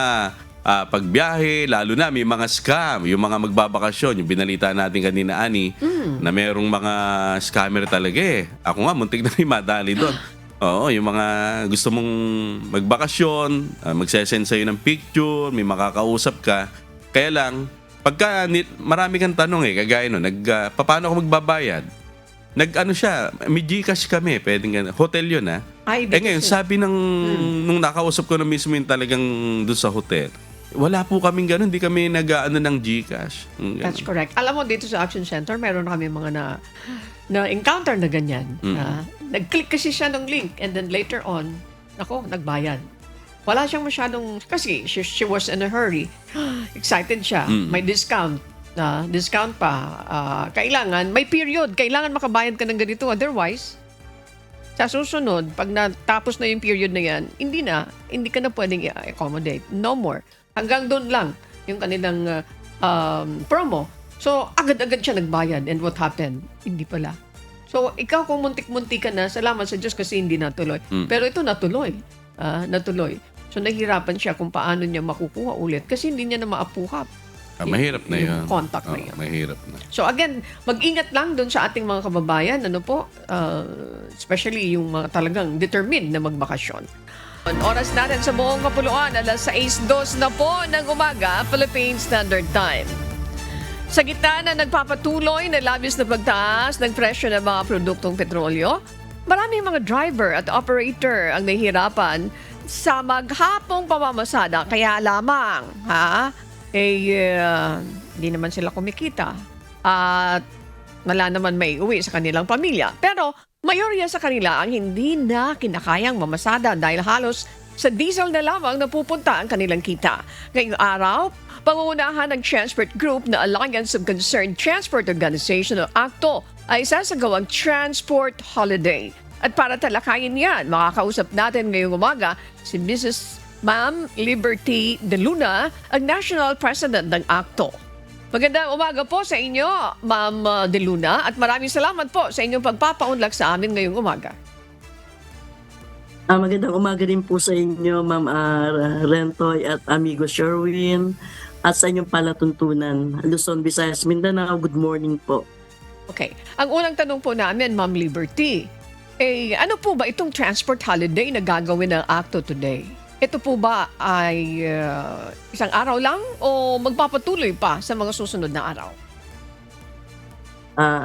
pagbiyahe, lalo na may mga scam, yung mga magbabakasyon, yung binalita natin kanina, Ani, na merong mga scammer talaga eh. Ako nga, muntik na rin madali doon. Oo, yung mga gusto mong magbakasyon, magsesend sa'yo ng picture, may makakausap ka. Kaya lang, pagka marami kang tanong kagaya no, paano ako magbabayad? May Gcash kami, pwedeng hotel yun ngayon, sabi nung nakausap ko na mismo yung talagang doon sa hotel, wala po kaming ganun, hindi kami nag-ano ng Gcash. That's correct. Alam mo, dito sa Action Center, meron kami mga na-encounter na ganyan. Nag-click kasi siya ng link and then later on, nagbayad. Wala siyang masyadong, kasi she was in a hurry. Excited siya. May discount. Discount pa. Kailangan, may period. Kailangan makabayad ka ng ganito. Otherwise, sa susunod, pag natapos na yung period na yan, hindi ka na pwedeng i-accommodate. No more. Hanggang doon lang yung kanilang promo. So, agad-agad siya nagbayad. And what happened? Hindi pala. So, ikaw kung muntik-muntik ka na, salamat sa Diyos kasi hindi natuloy. Pero ito natuloy. Natuloy. So, nahihirapan siya kung paano niya makukuha ulit kasi hindi niya na maapuhap. Mahirap na yun. Yung contact na yun. Mahirap na. So again, mag-ingat lang doon sa ating mga kababayan, especially yung mga talagang determined na magbakasyon. Oras natin sa buong kapuluan, 6:02 na po ng umaga, Philippine Standard Time. Sa gitna na nagpapatuloy na labis na pagtaas ng presyo ng mga produktong petrolyo, maraming mga driver at operator ang nahihirapan sa maghapong pamamasada. Kaya lamang, hindi naman sila kumikita at wala naman may uwi sa kanilang pamilya. Pero mayorya sa kanila ang hindi na kinakayang mamasada dahil halos sa diesel na lamang napupunta ang kanilang kita. Ngayong araw, pangungunahan ng Transport Group na Alliance of Concerned Transport Organization o ACTO ay sasagawang Transport Holiday. At para talakayin yan, makakausap natin ngayong umaga si Mrs. Ma'am Liberty De Luna, ang National President ng ACTO. Magandang umaga po sa inyo, Ma'am De Luna, at maraming salamat po sa inyong pagpapaunlak sa amin ngayong umaga. Magandang umaga din po sa inyo, Ma'am Rentoy at amigo Sherwin, at sa inyong palatuntunan, Luzon, Visayas, Mindanao. Good morning po. Okay. Ang unang tanong po namin, Ma'am Liberty, ano po ba itong transport holiday na gagawin ng ACTO today? Ito po ba ay isang araw lang o magpapatuloy pa sa mga susunod na araw?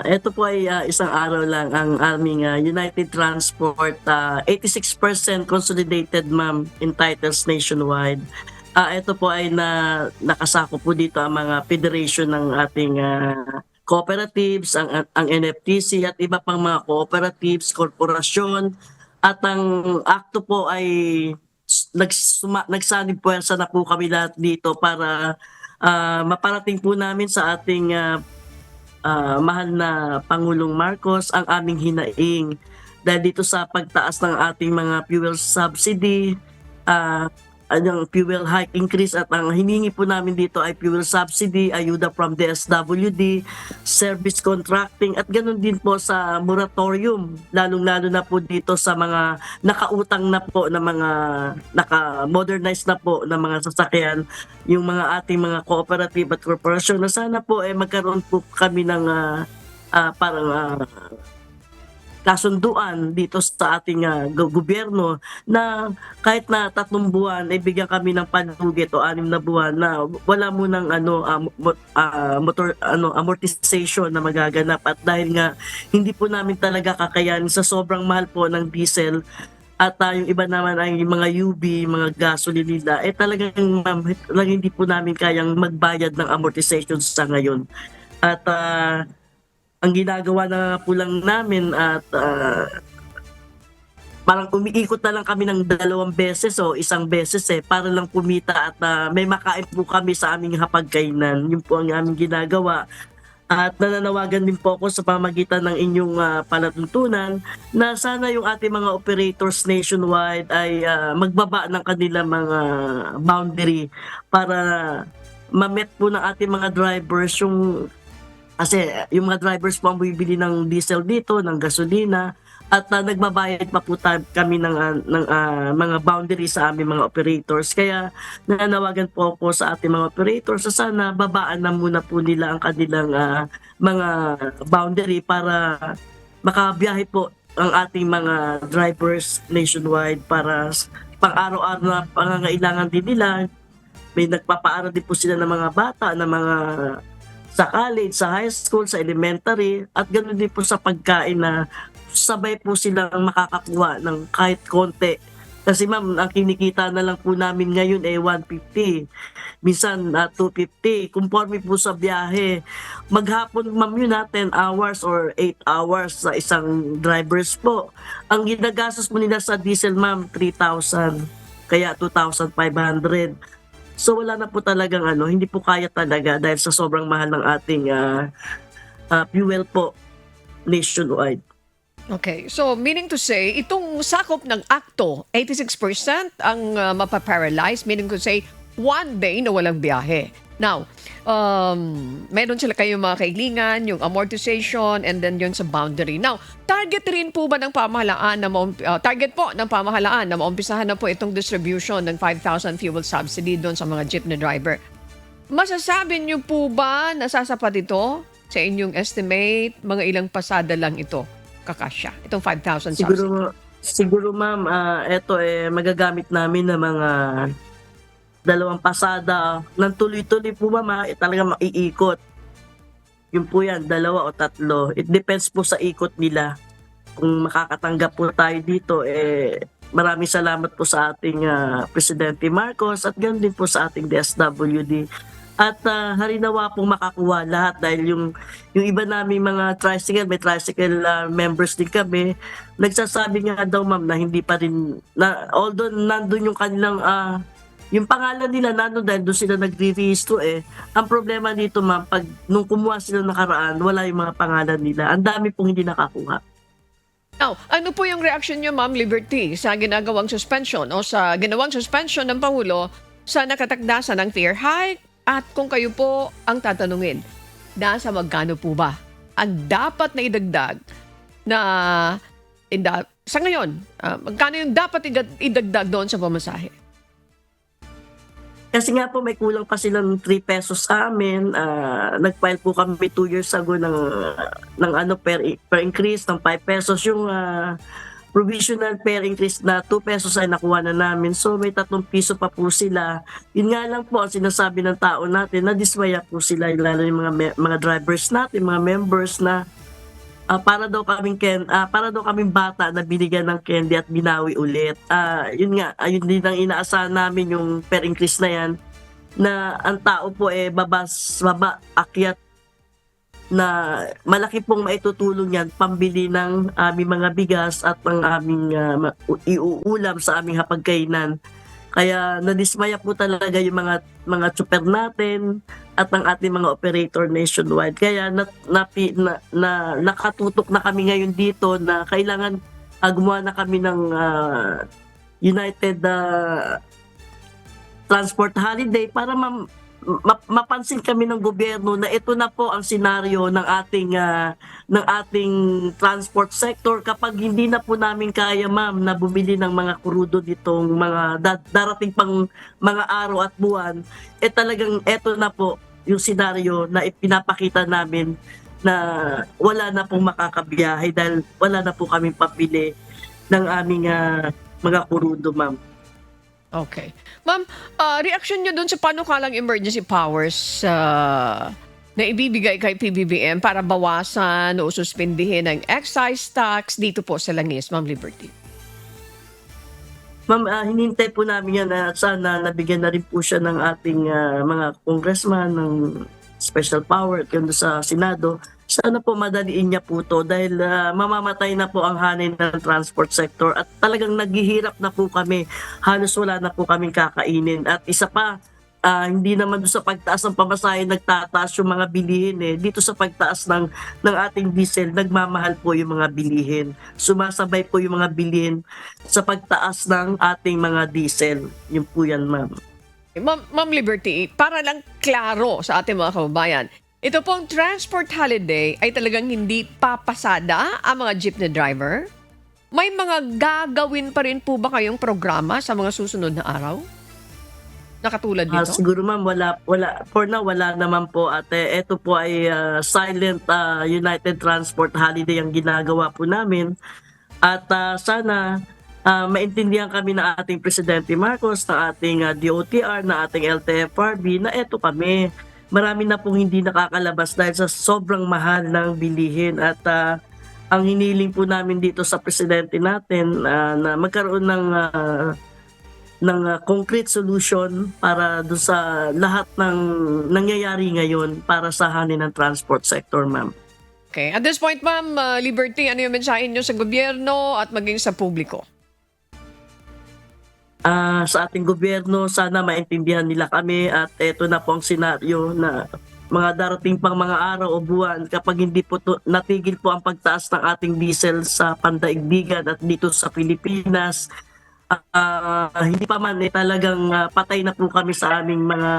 Ito po ay isang araw lang ang aming United Transport, 86% consolidated, ma'am, in titles nationwide. Ito po ay nakasako po dito ang mga federation ng ating cooperatives, ang NFTC at iba pang mga cooperatives, korporasyon. At ang ACTO po ay nagsanib puwersa na po kami lahat dito para maparating po namin sa ating mahal na Pangulong Marcos ang aming hinaing. Dahil dito sa pagtaas ng ating mga fuel subsidy, fuel hike increase at ang hiningi po namin dito ay fuel subsidy, ayuda from DSWD, service contracting at ganoon din po sa moratorium, lalong-lalo na po dito sa mga nakautang na po na mga naka-modernize na po na mga sasakyan, yung mga ating mga cooperative at corporation na sana po magkaroon po kami ng parang kasunduan dito sa ating gobyerno na kahit na 3 buwan ay bigyan kami ng panugit o 6 na buwan na wala mo ng amortization na magaganap at dahil nga hindi po namin talaga kakayanin sa sobrang mahal po ng diesel at yung iba naman ay mga UV, mga gasolinila talagang hindi po namin kayang magbayad ng amortization sa ngayon. At ang ginagawa na po lang namin at parang umiikot na lang kami ng 2 beses o 1 beses para lang kumita at may makain po kami sa aming hapagkainan. Yun po ang aming ginagawa. At nananawagan din po ako sa pamagitan ng inyong palatuntunan na sana yung ating mga operators nationwide ay magbaba ng kanilang mga boundary para ma-met po ng ating mga drivers kasi yung mga drivers po ang bibili ng diesel dito, ng gasolina, at nagbabayad pa po kami ng mga boundary sa aming mga operators. Kaya nananawagan po ako sa ating mga operators na sana babaan na muna po nila ang kanilang mga boundary para makabiyahe po ang ating mga drivers nationwide para pang-araw-araw na pangangailangan din nila. May nagpapaaral din po sila ng mga bata, ng mga sa college, sa high school, sa elementary, at ganoon din po sa pagkain na sabay po silang makakakuha ng kahit konti. Kasi ma'am, ang kinikita na lang po namin ngayon 150. Minsan 250. Conforme po sa biyahe. Maghapon ma'am yun 10 hours or 8 hours sa isang drivers po. Ang ginagastos mo nila sa diesel ma'am, 3,000. Kaya 2,500. So wala na po talagang hindi po kaya talaga dahil sa sobrang mahal ng ating fuel po nationwide. Okay, so meaning to say, itong sakop ng akto, 86% ang mapaparalyze, meaning to say, 1 day na walang biyahe. Now, meron sila kayong mga kailingan, yung amortization, and then yun sa boundary. Now, target rin po ba ng pamahalaan na maumpisahan na po itong distribution ng 5,000 fuel subsidy doon sa mga jeepney driver? Masasabi niyo po ba nasasapat ito sa inyong estimate? Mga ilang pasada lang ito kakasya, itong 5,000 subsidy? Siguro ma'am, ito magagamit namin ng mga 2 pasada ng tuloy-tuloy po ma'am, talaga maiikot. Yun po yan, 2 o 3. It depends po sa ikot nila. Kung makakatanggap po tayo dito, maraming salamat po sa ating Presidente Marcos at ganoon din po sa ating DSWD. At harinawa pong makakuha lahat dahil yung iba namin mga tricycle, may tricycle members din kami, nagsasabi nga daw ma'am na hindi pa rin, although nandun yung kanilang yung pangalan nila nandun dahil doon sila nagre-rehistro Ang problema dito ma'am, nung kumuha sila nakaraan, wala yung mga pangalan nila. Ang dami pong hindi nakakuha. Now, ano po yung reaction niyo ma'am Liberty sa ginagawang suspension o sa ginawang suspension ng Pangulo sa nakatakdasan ng fare hike? At kung kayo po ang tatanungin, nasa magkano po ba ang dapat na idagdag na sa ngayon, magkano yung dapat idagdag doon sa pamasahe? Kasi nga po may kulang pa silang 3 pesos sa amin. Nag-file po kami 2 years ago ng per increase ng 5 pesos. Yung provisional per increase na 2 pesos ay nakuha na namin. So may 3 piso pa po sila. Yun nga lang po ang sinasabi ng tao natin na dismaya po sila, lalo yung mga drivers natin, mga members na para daw kaming bata na binigyan ng candy at binawi ulit. Yun nga, ayun din ang inaasahan namin yung per increase na yan, na ang tao po baba akyat na malaki pong maitutulong yan pambili ng aming mga bigas at ng aming iuulam sa aming hapagkainan. Kaya nadismaya po talaga yung mga tsuper natin at ang ating mga operator nationwide. Kaya nakatutok na kami ngayon dito na kailangan gumawa na kami ng United transport holiday para mapansin kami ng gobyerno na ito na po ang senaryo ng ating transport sector kapag hindi na po namin kaya, ma'am, na bumili ng mga krudo nitong mga darating pang mga araw at buwan, talagang ito na po yung senaryo na ipinapakita namin na wala na pong makakabiyahe dahil wala na po kaming pabili ng aming mga krudo, ma'am. Okay. Ma'am, reaction nyo dun sa panukalang emergency powers na ibibigay kay PBBM para bawasan o suspindihin ang excise tax dito po sa Langis, Ma'am Liberty? Ma'am, hinintay po namin yan na sana nabigyan na rin po siya ng ating mga congressman ng special power at yun sa Senado. Sana po madaliin niya po to dahil mamamatay na po ang hanay ng transport sector at talagang naghihirap na po kami. Halos wala na po kaming kakainin. At isa pa, hindi naman doon sa pagtaas ng pamasahe nagtataas yung mga bilihin. Dito sa pagtaas ng ating diesel, nagmamahal po yung mga bilihin. Sumasabay po yung mga bilihin sa pagtaas ng ating mga diesel. Yun po yan, ma'am. Ma'am Liberty, para lang klaro sa ating mga kababayan, ito pong transport holiday ay talagang hindi papasada ang mga jeepney driver? May mga gagawin pa rin po ba kayong programa sa mga susunod na araw? Nakatulad dito? Siguro, ma'am, wala. For now, wala naman po. At ito po ay silent United Transport Holiday ang ginagawa po namin. At sana maintindihan kami ng ating Presidente Marcos, ng ating DOTR, ng ating LTFRB na ito kami. Marami na pong hindi nakakalabas dahil sa sobrang mahal ng bilihin at ang hiniling po namin dito sa presidente natin na magkaroon ng concrete solution para doon sa lahat ng nangyayari ngayon para sa hanin ng transport sector, ma'am. Okay. At this point, Ma'am Liberty, ano yung mensahe nyo sa gobyerno at maging sa publiko? Sa ating gobyerno, sana maintindihan nila kami at ito na po ang senaryo na mga darating pang mga araw o buwan kapag hindi po natigil po ang pagtaas ng ating diesel sa pandaigdigan at dito sa Pilipinas, hindi pa man talagang patay na po kami sa aming mga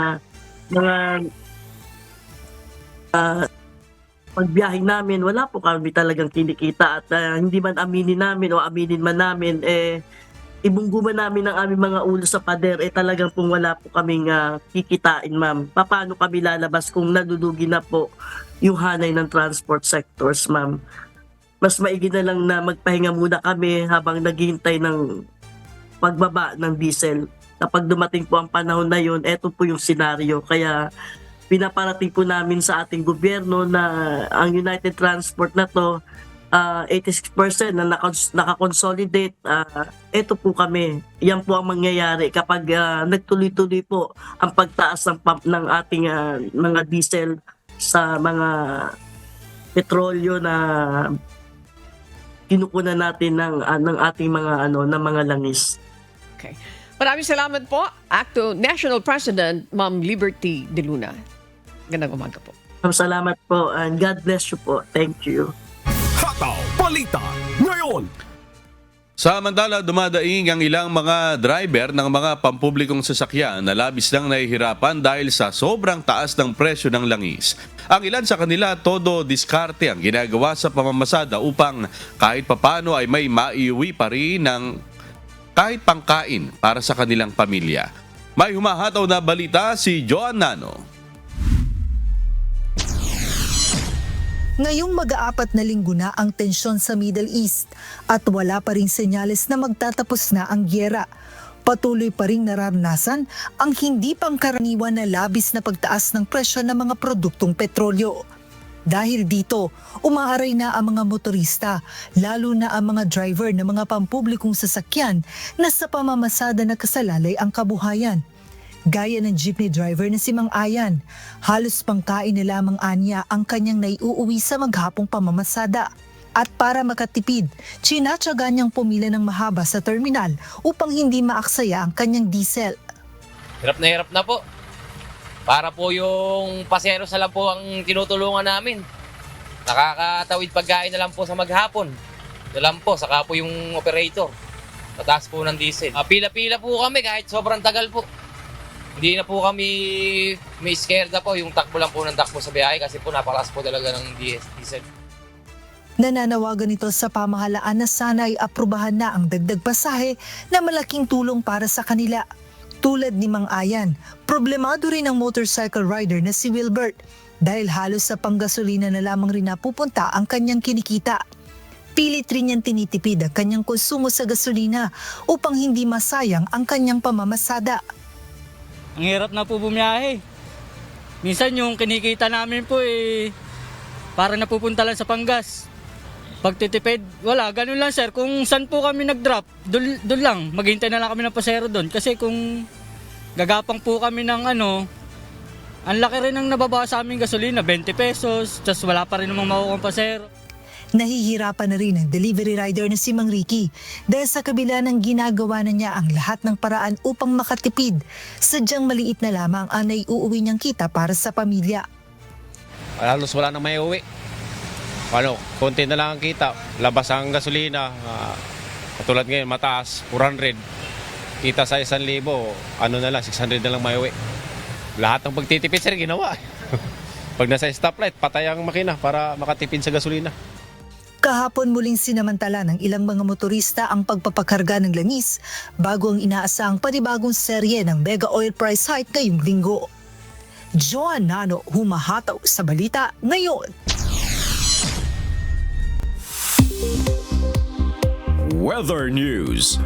pagbiyahe namin. Wala po kami talagang kinikita at hindi man aminin namin o aminin man namin ibungguman namin ang aming mga ulo sa pader, talagang pong wala po kaming kikitain, ma'am. Paano kami lalabas kung nadudugi na po yung hanay ng transport sectors, ma'am? Mas maigi na lang na magpahinga muna kami habang naghihintay ng pagbaba ng diesel. Kapag dumating po ang panahon na yun, eto po yung senaryo. Kaya pinaparating po namin sa ating gobyerno na ang United Transport na to 86% na nakakonsolidate, ito po kami. Yan po ang mangyayari kapag nagtuloy-tuloy po ang pagtaas ng ating mga diesel sa mga petrolyo na kinukunan natin ng ating mga langis. Okay. Maraming salamat po, Acto National President, Ma'am Liberty De Luna. Gandang umaga po. Salamat po and God bless you po. Thank you. Hataw Balita ngayon. Samantala, dumadaing ang ilang mga driver ng mga pampublikong sasakyan na labis nang nahihirapan dahil sa sobrang taas ng presyo ng langis. Ang ilan sa kanila todo diskarte ang ginagawa sa pamamasada upang kahit papano ay may maiuwi pa rin ng kahit pangkain para sa kanilang pamilya. May humahataw na balita si Joan Nano. Ngayong mag-aapat na linggo na ang tensyon sa Middle East at wala pa ring senyales na magtatapos na ang gyera. Patuloy pa ring nararanasan ang hindi pangkaraniwan na labis na pagtaas ng presyo ng mga produktong petrolyo. Dahil dito, umaaray na ang mga motorista, lalo na ang mga driver ng mga pampublikong sasakyan na sa pamamasada nakasalalay ang kabuhayan. Gaya ng jeepney driver na si Mang Ayan, halos pangkain na lamang anya ang kanyang naiuuwi sa maghapong pamamasada. At para makatipid, tsinatsaga niyang pumila ng mahaba sa terminal upang hindi maaksaya ang kanyang diesel. Hirap na po. Para po yung pasero sa lang po ang tinutulungan namin. Nakakatawid pagkain na lang po sa maghapon. Ito lang po, saka po yung operator. Tataas po ng diesel. Pila-pila po kami kahit sobrang tagal po. Hindi na po kami may scared na po. Yung takbo lang po ng takbo sa biyahe kasi po napakalas po talaga ng diesel. Nananawagan ito sa pamahalaan na sana ay aprubahan na ang dagdag pasahe na malaking tulong para sa kanila. Tulad ni Mang Ayan, problemado rin ang motorcycle rider na si Wilbert dahil halos sa panggasolina na lamang rin napupunta ang kanyang kinikita. Pilit rin niyang tinitipid ang kanyang konsumo sa gasolina upang hindi masayang ang kanyang pamamasada. Ang hirap na po bumiyahe. Minsan yung kinikita namin po parang napupunta lang sa panggas. Pagtitipid, wala, ganun lang sir. Kung saan po kami nag-drop, doon lang. Maghintay na lang kami ng pasero doon. Kasi kung gagapang po kami ng ang laki rin ng nababa sa aming gasolina, 20 pesos. Tapos wala pa rin namang makukuha pasero. Nahihirapan na rin ang delivery rider na si Mang Ricky dahil sa kabila ng ginagawa na niya ang lahat ng paraan upang makatipid, sadyang maliit na lamang ang naiuuwi niyang kita para sa pamilya. Halos wala nang may uwi. Konti na lang ang kita. Labas ang gasolina. Katulad ngayon, mataas, 400. Kita sa 1,000, na lang, 600 na lang may uwi. Lahat ng pagtitipid sir, ginawa. Pag nasa stoplight, patay ang makina para makatipid sa gasolina. Kahapon muling sinamantala ng ilang mga motorista ang pagpapakarga ng langis bago ang inaasahang panibagong serye ng mega oil price hike ngayong linggo. Joan Nano, humahataw sa balita ngayon. Weather News.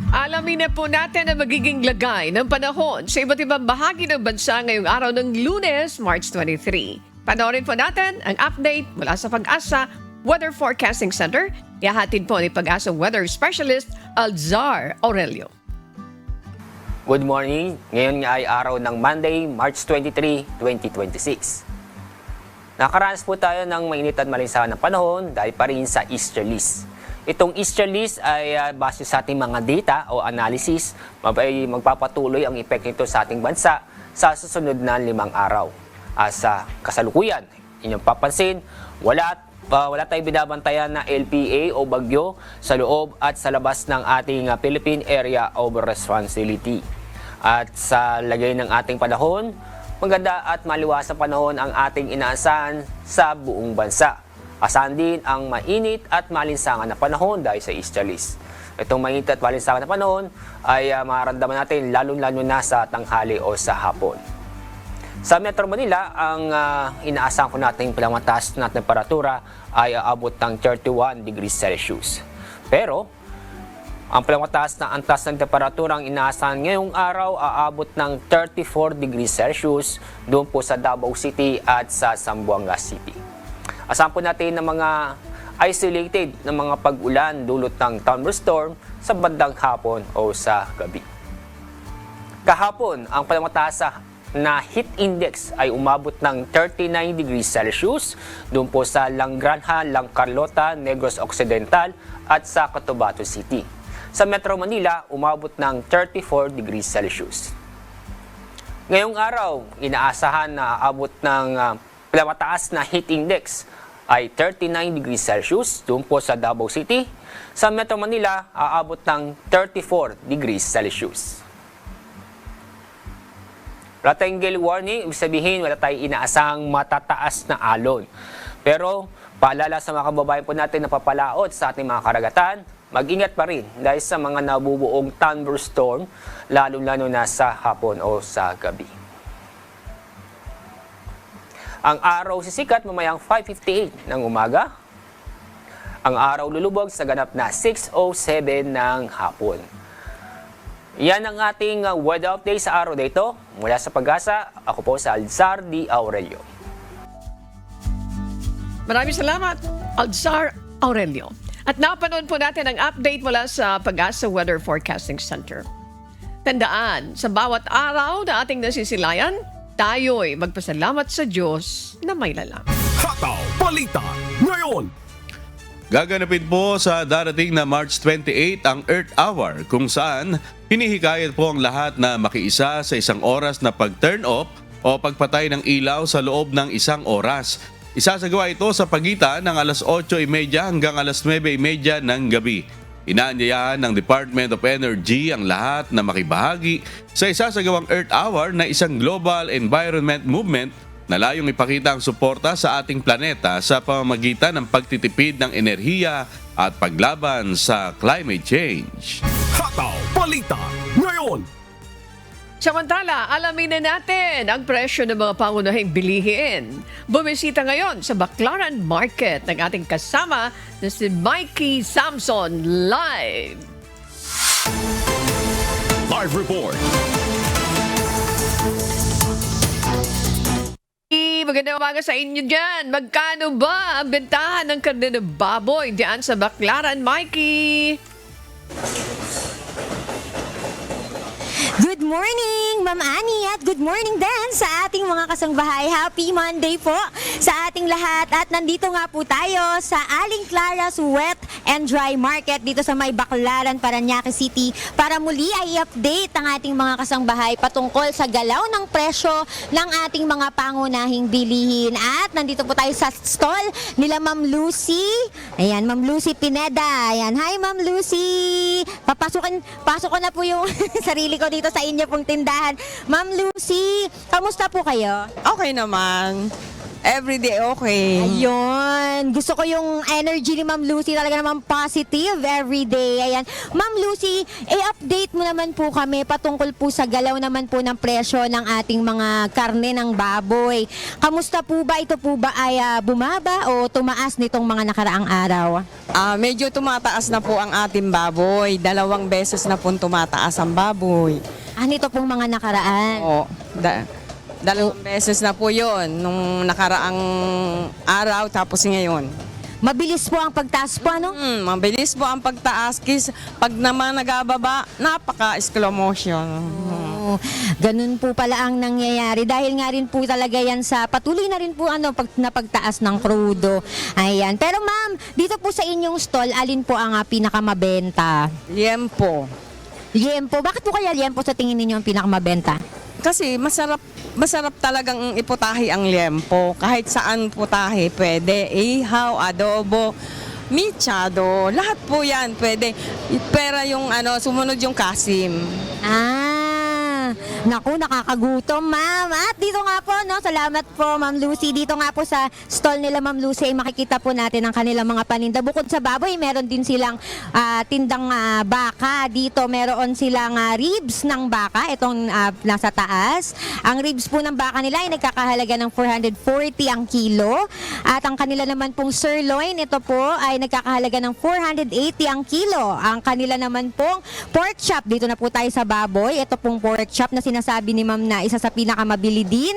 Alamin na po natin ang magiging lagay ng panahon sa iba't ibang bahagi ng bansa ngayong araw ng Lunes, March 23. Panoorin po natin ang update mula sa Pag-asa Weather Forecasting Center. Ihahatid po ni Pag-asa Weather Specialist Alzar Aurelio. Good morning. Ngayon nga ay araw ng Monday, March 23, 2026. Nakaranas po tayo ng mainit at malinsangan ng panahon dahil pa rin sa easterlies. Itong easterlies ay base sa ating mga data o analysis, magpapatuloy ang epekto nito sa ating bansa sa susunod na 5 araw. Sa kasalukuyan, inyong papansin, wala tayong binabantayan na LPA o bagyo sa loob at sa labas ng ating Philippine Area of Responsibility. At sa lagay ng ating panahon, maganda at maliwasang panahon ang ating inaasahan sa buong bansa. Asahan din ang mainit at malinsangan na panahon dahil sa easterlies. Itong mainit at malinsangan na panahon ay mararamdaman natin lalo-lalo na sa tanghali o sa hapon. Sa Metro Manila, ang inaasahan ko natin pinakamataas na temperatura ay aabot ng 31 degrees Celsius. Pero, ang pinakamataas na antas ng temperatura ang inaasahan ngayong araw aabot ng 34 degrees Celsius doon po sa Davao City at sa Zamboanga City. Asahan po natin ng mga isolated na mga pag-ulan dulot ng thunderstorm sa bandang hapon o sa gabi. Kahapon, ang pinakamataas na heat index ay umabot ng 39 degrees Celsius doon po sa Langranja, Carlota, Negros Occidental at sa Cotabato City. Sa Metro Manila, umabot ng 34 degrees Celsius. Ngayong araw, inaasahan na aabot ng pinakamataas na heat index ay 39 degrees Celsius doon po sa Davao City. Sa Metro Manila, aabot ng 34 degrees Celsius. Wala tayong gale warning, ibig sabihin wala tayong inaasahang matataas na alon. Pero paalala sa mga kababayan po natin na papalaot sa ating mga karagatan, mag-ingat pa rin dahil sa mga nabubuong thunderstorm, lalo-lalo na sa hapon o sa gabi. Ang araw sisikat mamayang 5:58 ng umaga. Ang araw lulubog sa ganap na 6:07 ng hapon. Yan ang ating weather update sa araw na ito. Mula sa Pag-asa, ako po sa Alzar D. Aurelio. Maraming salamat, Alzar Aurelio. At napanood po natin ang update mula sa Pag-asa Weather Forecasting Center. Tandaan, sa bawat araw na ating nasisilayan, tayo'y magpasalamat sa Diyos na may lalang. Hataw Balita ngayon. Gaganapin po sa darating na March 28 ang Earth Hour kung saan hinihikayat po ang lahat na makiisa sa isang oras na pag-turn off o pagpatay ng ilaw sa loob ng isang oras. Isasagawa ito sa pagitan ng alas 8:30 hanggang alas 9:30 ng gabi. Inaanyayahan ng Department of Energy ang lahat na makibahagi sa isasagawang Earth Hour na isang global environment movement na layong ipakita ang suporta sa ating planeta sa pamamagitan ng pagtitipid ng enerhiya at paglaban sa climate change. Hataw Balita ngayon. Samantala, alamin na natin ang presyo ng mga pangunahing bilihin. Bumisita ngayon sa Baclaran Market ng ating kasama na si Mikey Samson live. Live report. Magandang umaga sa inyo dyan. Magkano ba ang bentahan ng karne ng baboy dyan sa Baclaran, Mikey? Good morning, Ma'am Annie, at good morning din sa ating mga kasangbahay. Happy Monday po sa ating lahat. At nandito nga po tayo sa Aling Clara's Wet and Dry Market dito sa may Baclaran, Parañaque City para muli ay i-update ang ating mga kasangbahay patungkol sa galaw ng presyo ng ating mga pangunahing bilihin. At nandito po tayo sa stall nila Ma'am Lucy. Ayan, Ma'am Lucy Pineda. Ayan, hi Ma'am Lucy. Pasok ko na po yung sarili ko dito sa inyo pong tindahan. Ma'am Lucy, kamusta po kayo? Okay naman. Everyday okay. Ayun. Gusto ko yung energy ni Ma'am Lucy. Talaga naman positive everyday. Ayan. Ma'am Lucy, i-update mo naman po kami patungkol po sa galaw naman po ng presyo ng ating mga karne ng baboy. Kamusta po ba? Ito po ba ay bumaba o tumaas nitong mga nakaraang araw? Medyo tumataas na po ang ating baboy. 2 beses na po tumataas ang baboy. Nito pong mga nakaraan? Oo. 2 beses na po yun nung nakaraang araw tapos ngayon. Mabilis po ang pagtaas po, ano? Mabilis po ang pagtaas. Pag naman nagababa, napaka-slow motion. Ganun po pala ang nangyayari. Dahil nga rin po talaga yan sa patuloy na rin po na pagtaas ng krudo. Ayan. Pero ma'am, dito po sa inyong stall, alin po ang pinakamabenta? Liempo. Liempo. Bakit po kaya liempo sa tingin ninyo ang pinakamabenta? Kasi masarap talagang iputahi ang liempo. Kahit saan putahi pwede. Ihaw, adobo, michado, lahat po yan pwede. Pero yung sumunod yung kasim. Naku, nakakagutom, ma'am. At dito nga po, salamat po, Ma'am Lucy. Dito nga po sa stall nila, Ma'am Lucy, ay makikita po natin ang kanilang mga paninda. Bukod sa baboy, meron din silang tindang baka. Dito, meron silang ribs ng baka. Itong nasa taas. Ang ribs po ng baka nila ay nagkakahalaga ng 440 ang kilo. At ang kanila naman pong sirloin, ito po ay nagkakahalaga ng 480 ang kilo. Ang kanila naman pong pork chop, dito na po tayo sa baboy. Ito pong pork chop na sinasabi ni ma'am na isa sa pinakamabili din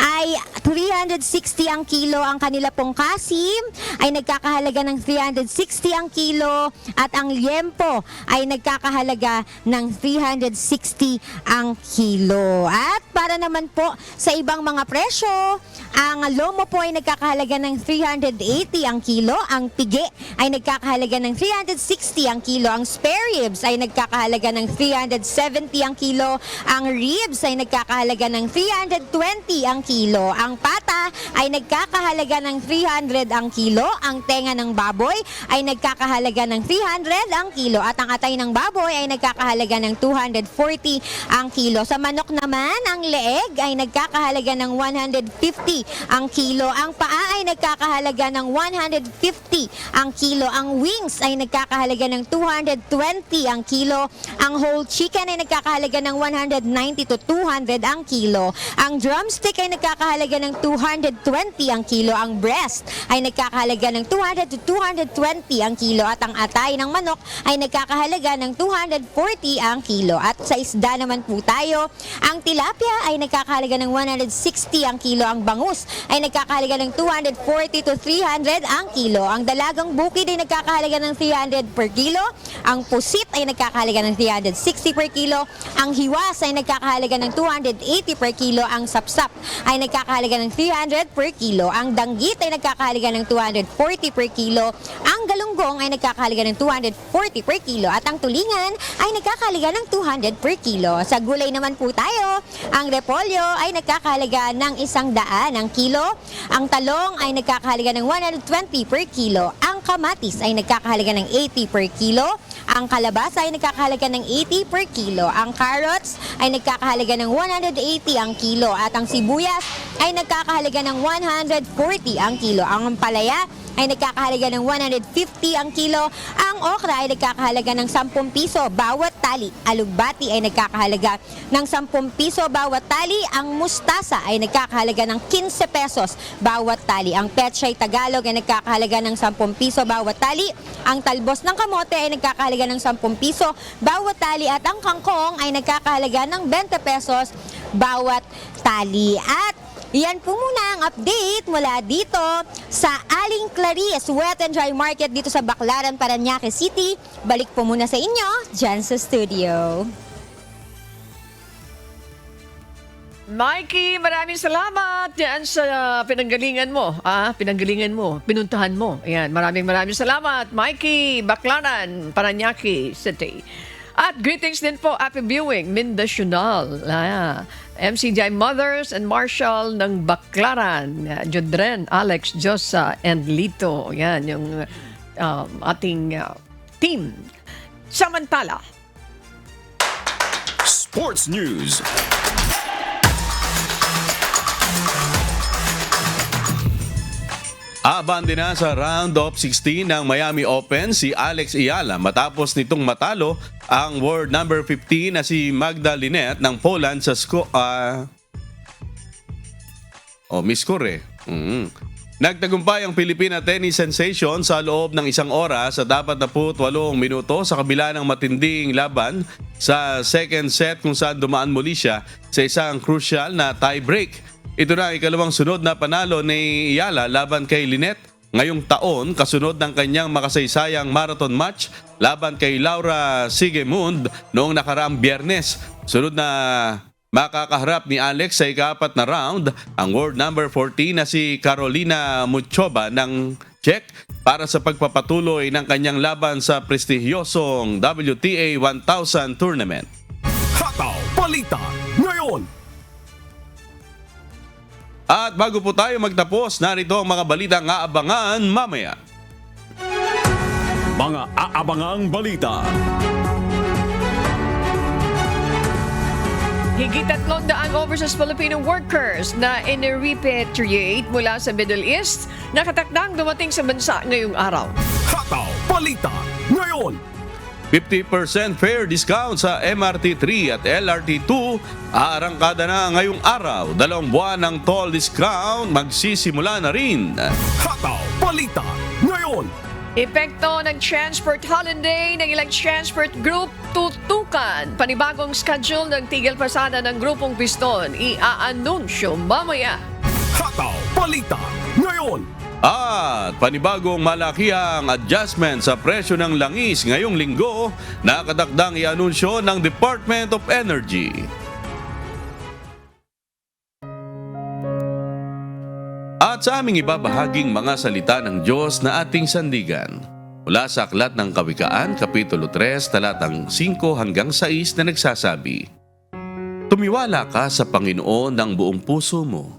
ay 360 ang kilo. Ang kanila pong kasim ay nagkakahalaga ng 360 ang kilo at ang liempo ay nagkakahalaga ng 360 ang kilo. At para naman po sa ibang mga presyo, ang lomo po ay nagkakahalaga ng 380 ang kilo, ang pigi ay nagkakahalaga ng 360 ang kilo, ang spare ribs ay nagkakahalaga ng 370 ang kilo, ang ribs ay nagkakahalaga ng 320 ang kilo. Ang pata ay nagkakahalaga ng 300 ang kilo. Ang tenga ng baboy ay nagkakahalaga ng 300 ang kilo. At ang atay ng baboy ay nagkakahalaga ng 240 ang kilo. Sa manok naman, ang leeg ay nagkakahalaga ng 150 ang kilo. Ang paa ay nagkakahalaga ng 150 ang kilo. Ang wings ay nagkakahalaga ng 220 ang kilo. Ang whole chicken ay nagkakahalaga ng 190 to 200 ang kilo. Ang drumstick ay nagkakahalaga ng 220 ang kilo. Ang breast ay nagkakahalaga ng 200 to 220 ang kilo. At ang atay ng manok ay nagkakahalaga ng 240 ang kilo. At sa isda naman po tayo, ang tilapia ay nagkakahalaga ng 160 ang kilo. Ang bangus ay nagkakahalaga ng 240 to 300 ang kilo. Ang dalagang bukid ay nagkakahalaga ng 300 per kilo. Ang pusit ay nagkakahalaga ng 360 per kilo. Ang hiwas ay nagkakahalaga ng 280 per kilo. Ang sapsap ay nagkakahalaga ng 300 per kilo. Ang danggit ay nagkakahalaga ng 240 per kilo. Ang galunggong ay nagkakahalaga ng 240 per kilo at ang tulingan ay nagkakahalaga ng 200 per kilo. Sa gulay naman po tayo, ang repolyo ay nagkakahalaga ng 100 ang kilo, ang talong ay nagkakahalaga ng 120 per kilo, ang kamatis ay nagkakahalaga ng 80 per kilo, ang kalabasa ay nagkakahalaga ng 80 per kilo, ang carrots ay nagkakahalaga ng 180 ang kilo at ang sibuyas ay nagkakahalaga ng 140 ang kilo. Ang palaya ay nagkakahalaga ng 150 ang kilo. Ang okra ay nagkakahalaga ng 10 piso bawat tali. Alugbati ay nagkakahalaga ng 10 piso bawat tali. Ang mustasa ay nagkakahalaga ng 15 pesos bawat tali. Ang pechay Tagalog ay nagkakahalaga ng 10 piso bawat tali. Ang talbos ng kamote ay nagkakahalaga ng 10 piso bawat tali. At ang kangkong ay nagkakahalaga ng 20 pesos bawat tali. At yan po muna ang update mula dito sa Aling Clarice Wet and Dry Market dito sa Baclaran, Parañaque City. Balik po muna sa inyo dyan sa studio. Mikey, maraming salamat yan sa pinanggalingan mo. Pinuntahan mo. Ayan, maraming salamat. Mikey, Baclaran, Parañaque City. At greetings din po, happy viewing, Mindacional. MCJ Mothers and Marshall ng Baclaran, Jodren, Alex, Josa, and Lito. Yan, yung ating team. Samantala. Sports News. Abante na sa round of 16 ng Miami Open si Alex Ayala matapos nitong matalo ang world number 15 na si Magda Linette ng Poland sa Miss Corre. Nagtagumpay ang Filipina tennis sensation sa loob ng 1 oras at 48 minuto sa kabila ng matinding laban sa second set kung saan dumaan muli siya sa isang crucial na tie break. Ito na ang ikalawang sunod na panalo ni Ayala laban kay Linette ngayong taon kasunod ng kanyang makasaysayang marathon match laban kay Laura Sigemund noong nakaraang Biyernes. Sunod na makakaharap ni Alex sa ika-4 na round ang world number 14 na si Karolina Muchova ng Czech para sa pagpapatuloy ng kanyang laban sa prestigyosong WTA 1000 tournament. Hataw Balita ngayon. At bago po tayo magtapos, narito ang mga balitang aabangan mamaya. Mga aabangang balita. Higit 300 overseas Filipino workers na in-repatriate mula sa Middle East nakatakdang dumating sa bansa ngayong araw. Hataw Balita ngayon. 50% fare discount sa MRT3 at LRT2 aarangkada na ngayong araw. 2 buwan ng toll discount magsisimula na rin. Hataw Balita ngayon. Epekto ng transport holiday ng ilang transport group tutukan. Panibagong schedule ng tigil pasada ng grupong Piston i-aanunsyo mamaya. Hataw Balita ngayon. At panibagong malakihang adjustment sa presyo ng langis ngayong linggo na katakdang i-anunsyo ng Department of Energy. At sa aming ibabahaging mga salita ng Diyos na ating sandigan, mula sa Aklat ng Kawikaan, Kapitulo 3, talatang 5 hanggang 6 na nagsasabi, Tumiwala ka sa Panginoon ng buong puso mo,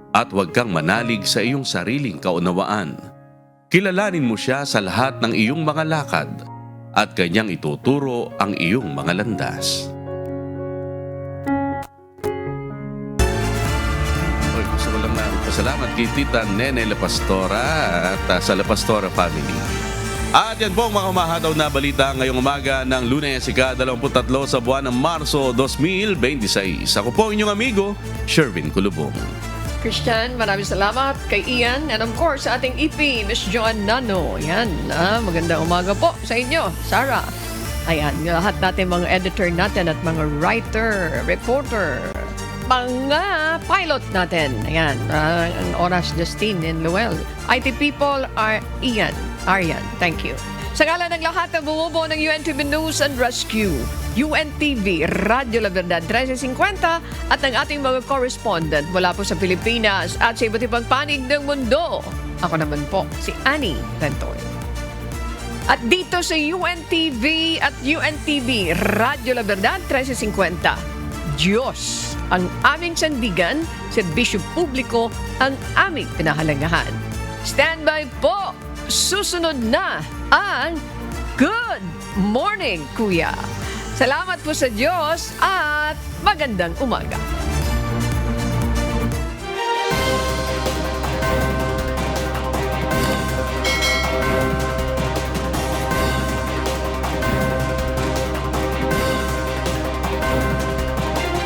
at huwag kang manalig sa iyong sariling kaunawaan. Kilalanin mo siya sa lahat ng iyong mga lakad at kanyang ituturo ang iyong mga landas. Gusto ko lang na pasalamat kay Tita Nene La Pastora at sa La Pastora family. At yan po ang mga humahataw na balita ngayong umaga ng Lunes, ika-23 sa buwan ng Marso 2026. Ako po inyong amigo, Sherwin Kulubong. Christian, maraming salamat kay Ian and of course sa ating EP, Miss Joan Nano. Yan, magandang umaga po sa inyo, Sarah. Ayan, lahat natin mga editor natin at mga writer, reporter, mga pilot natin. Ayan, ang Oras Justine and Luel. IT people are Ian, Arian. Thank you. Sa ngalan ng lahat ng bumubuo ng UNTV News and Rescue, UNTV, Radyo La Verdad 1350 at ang ating mga correspondent mula po sa Pilipinas at sa iba't ibang panig ng mundo. Ako naman po, si Annie Renton. At dito sa UNTV at UNTV, Radyo La Verdad 1350. Diyos ang aming sandigan, serbisyo publiko ang aming pinahalagahan. Standby po! Susunod na ang Good Morning, Kuya! Salamat po sa Diyos at magandang umaga!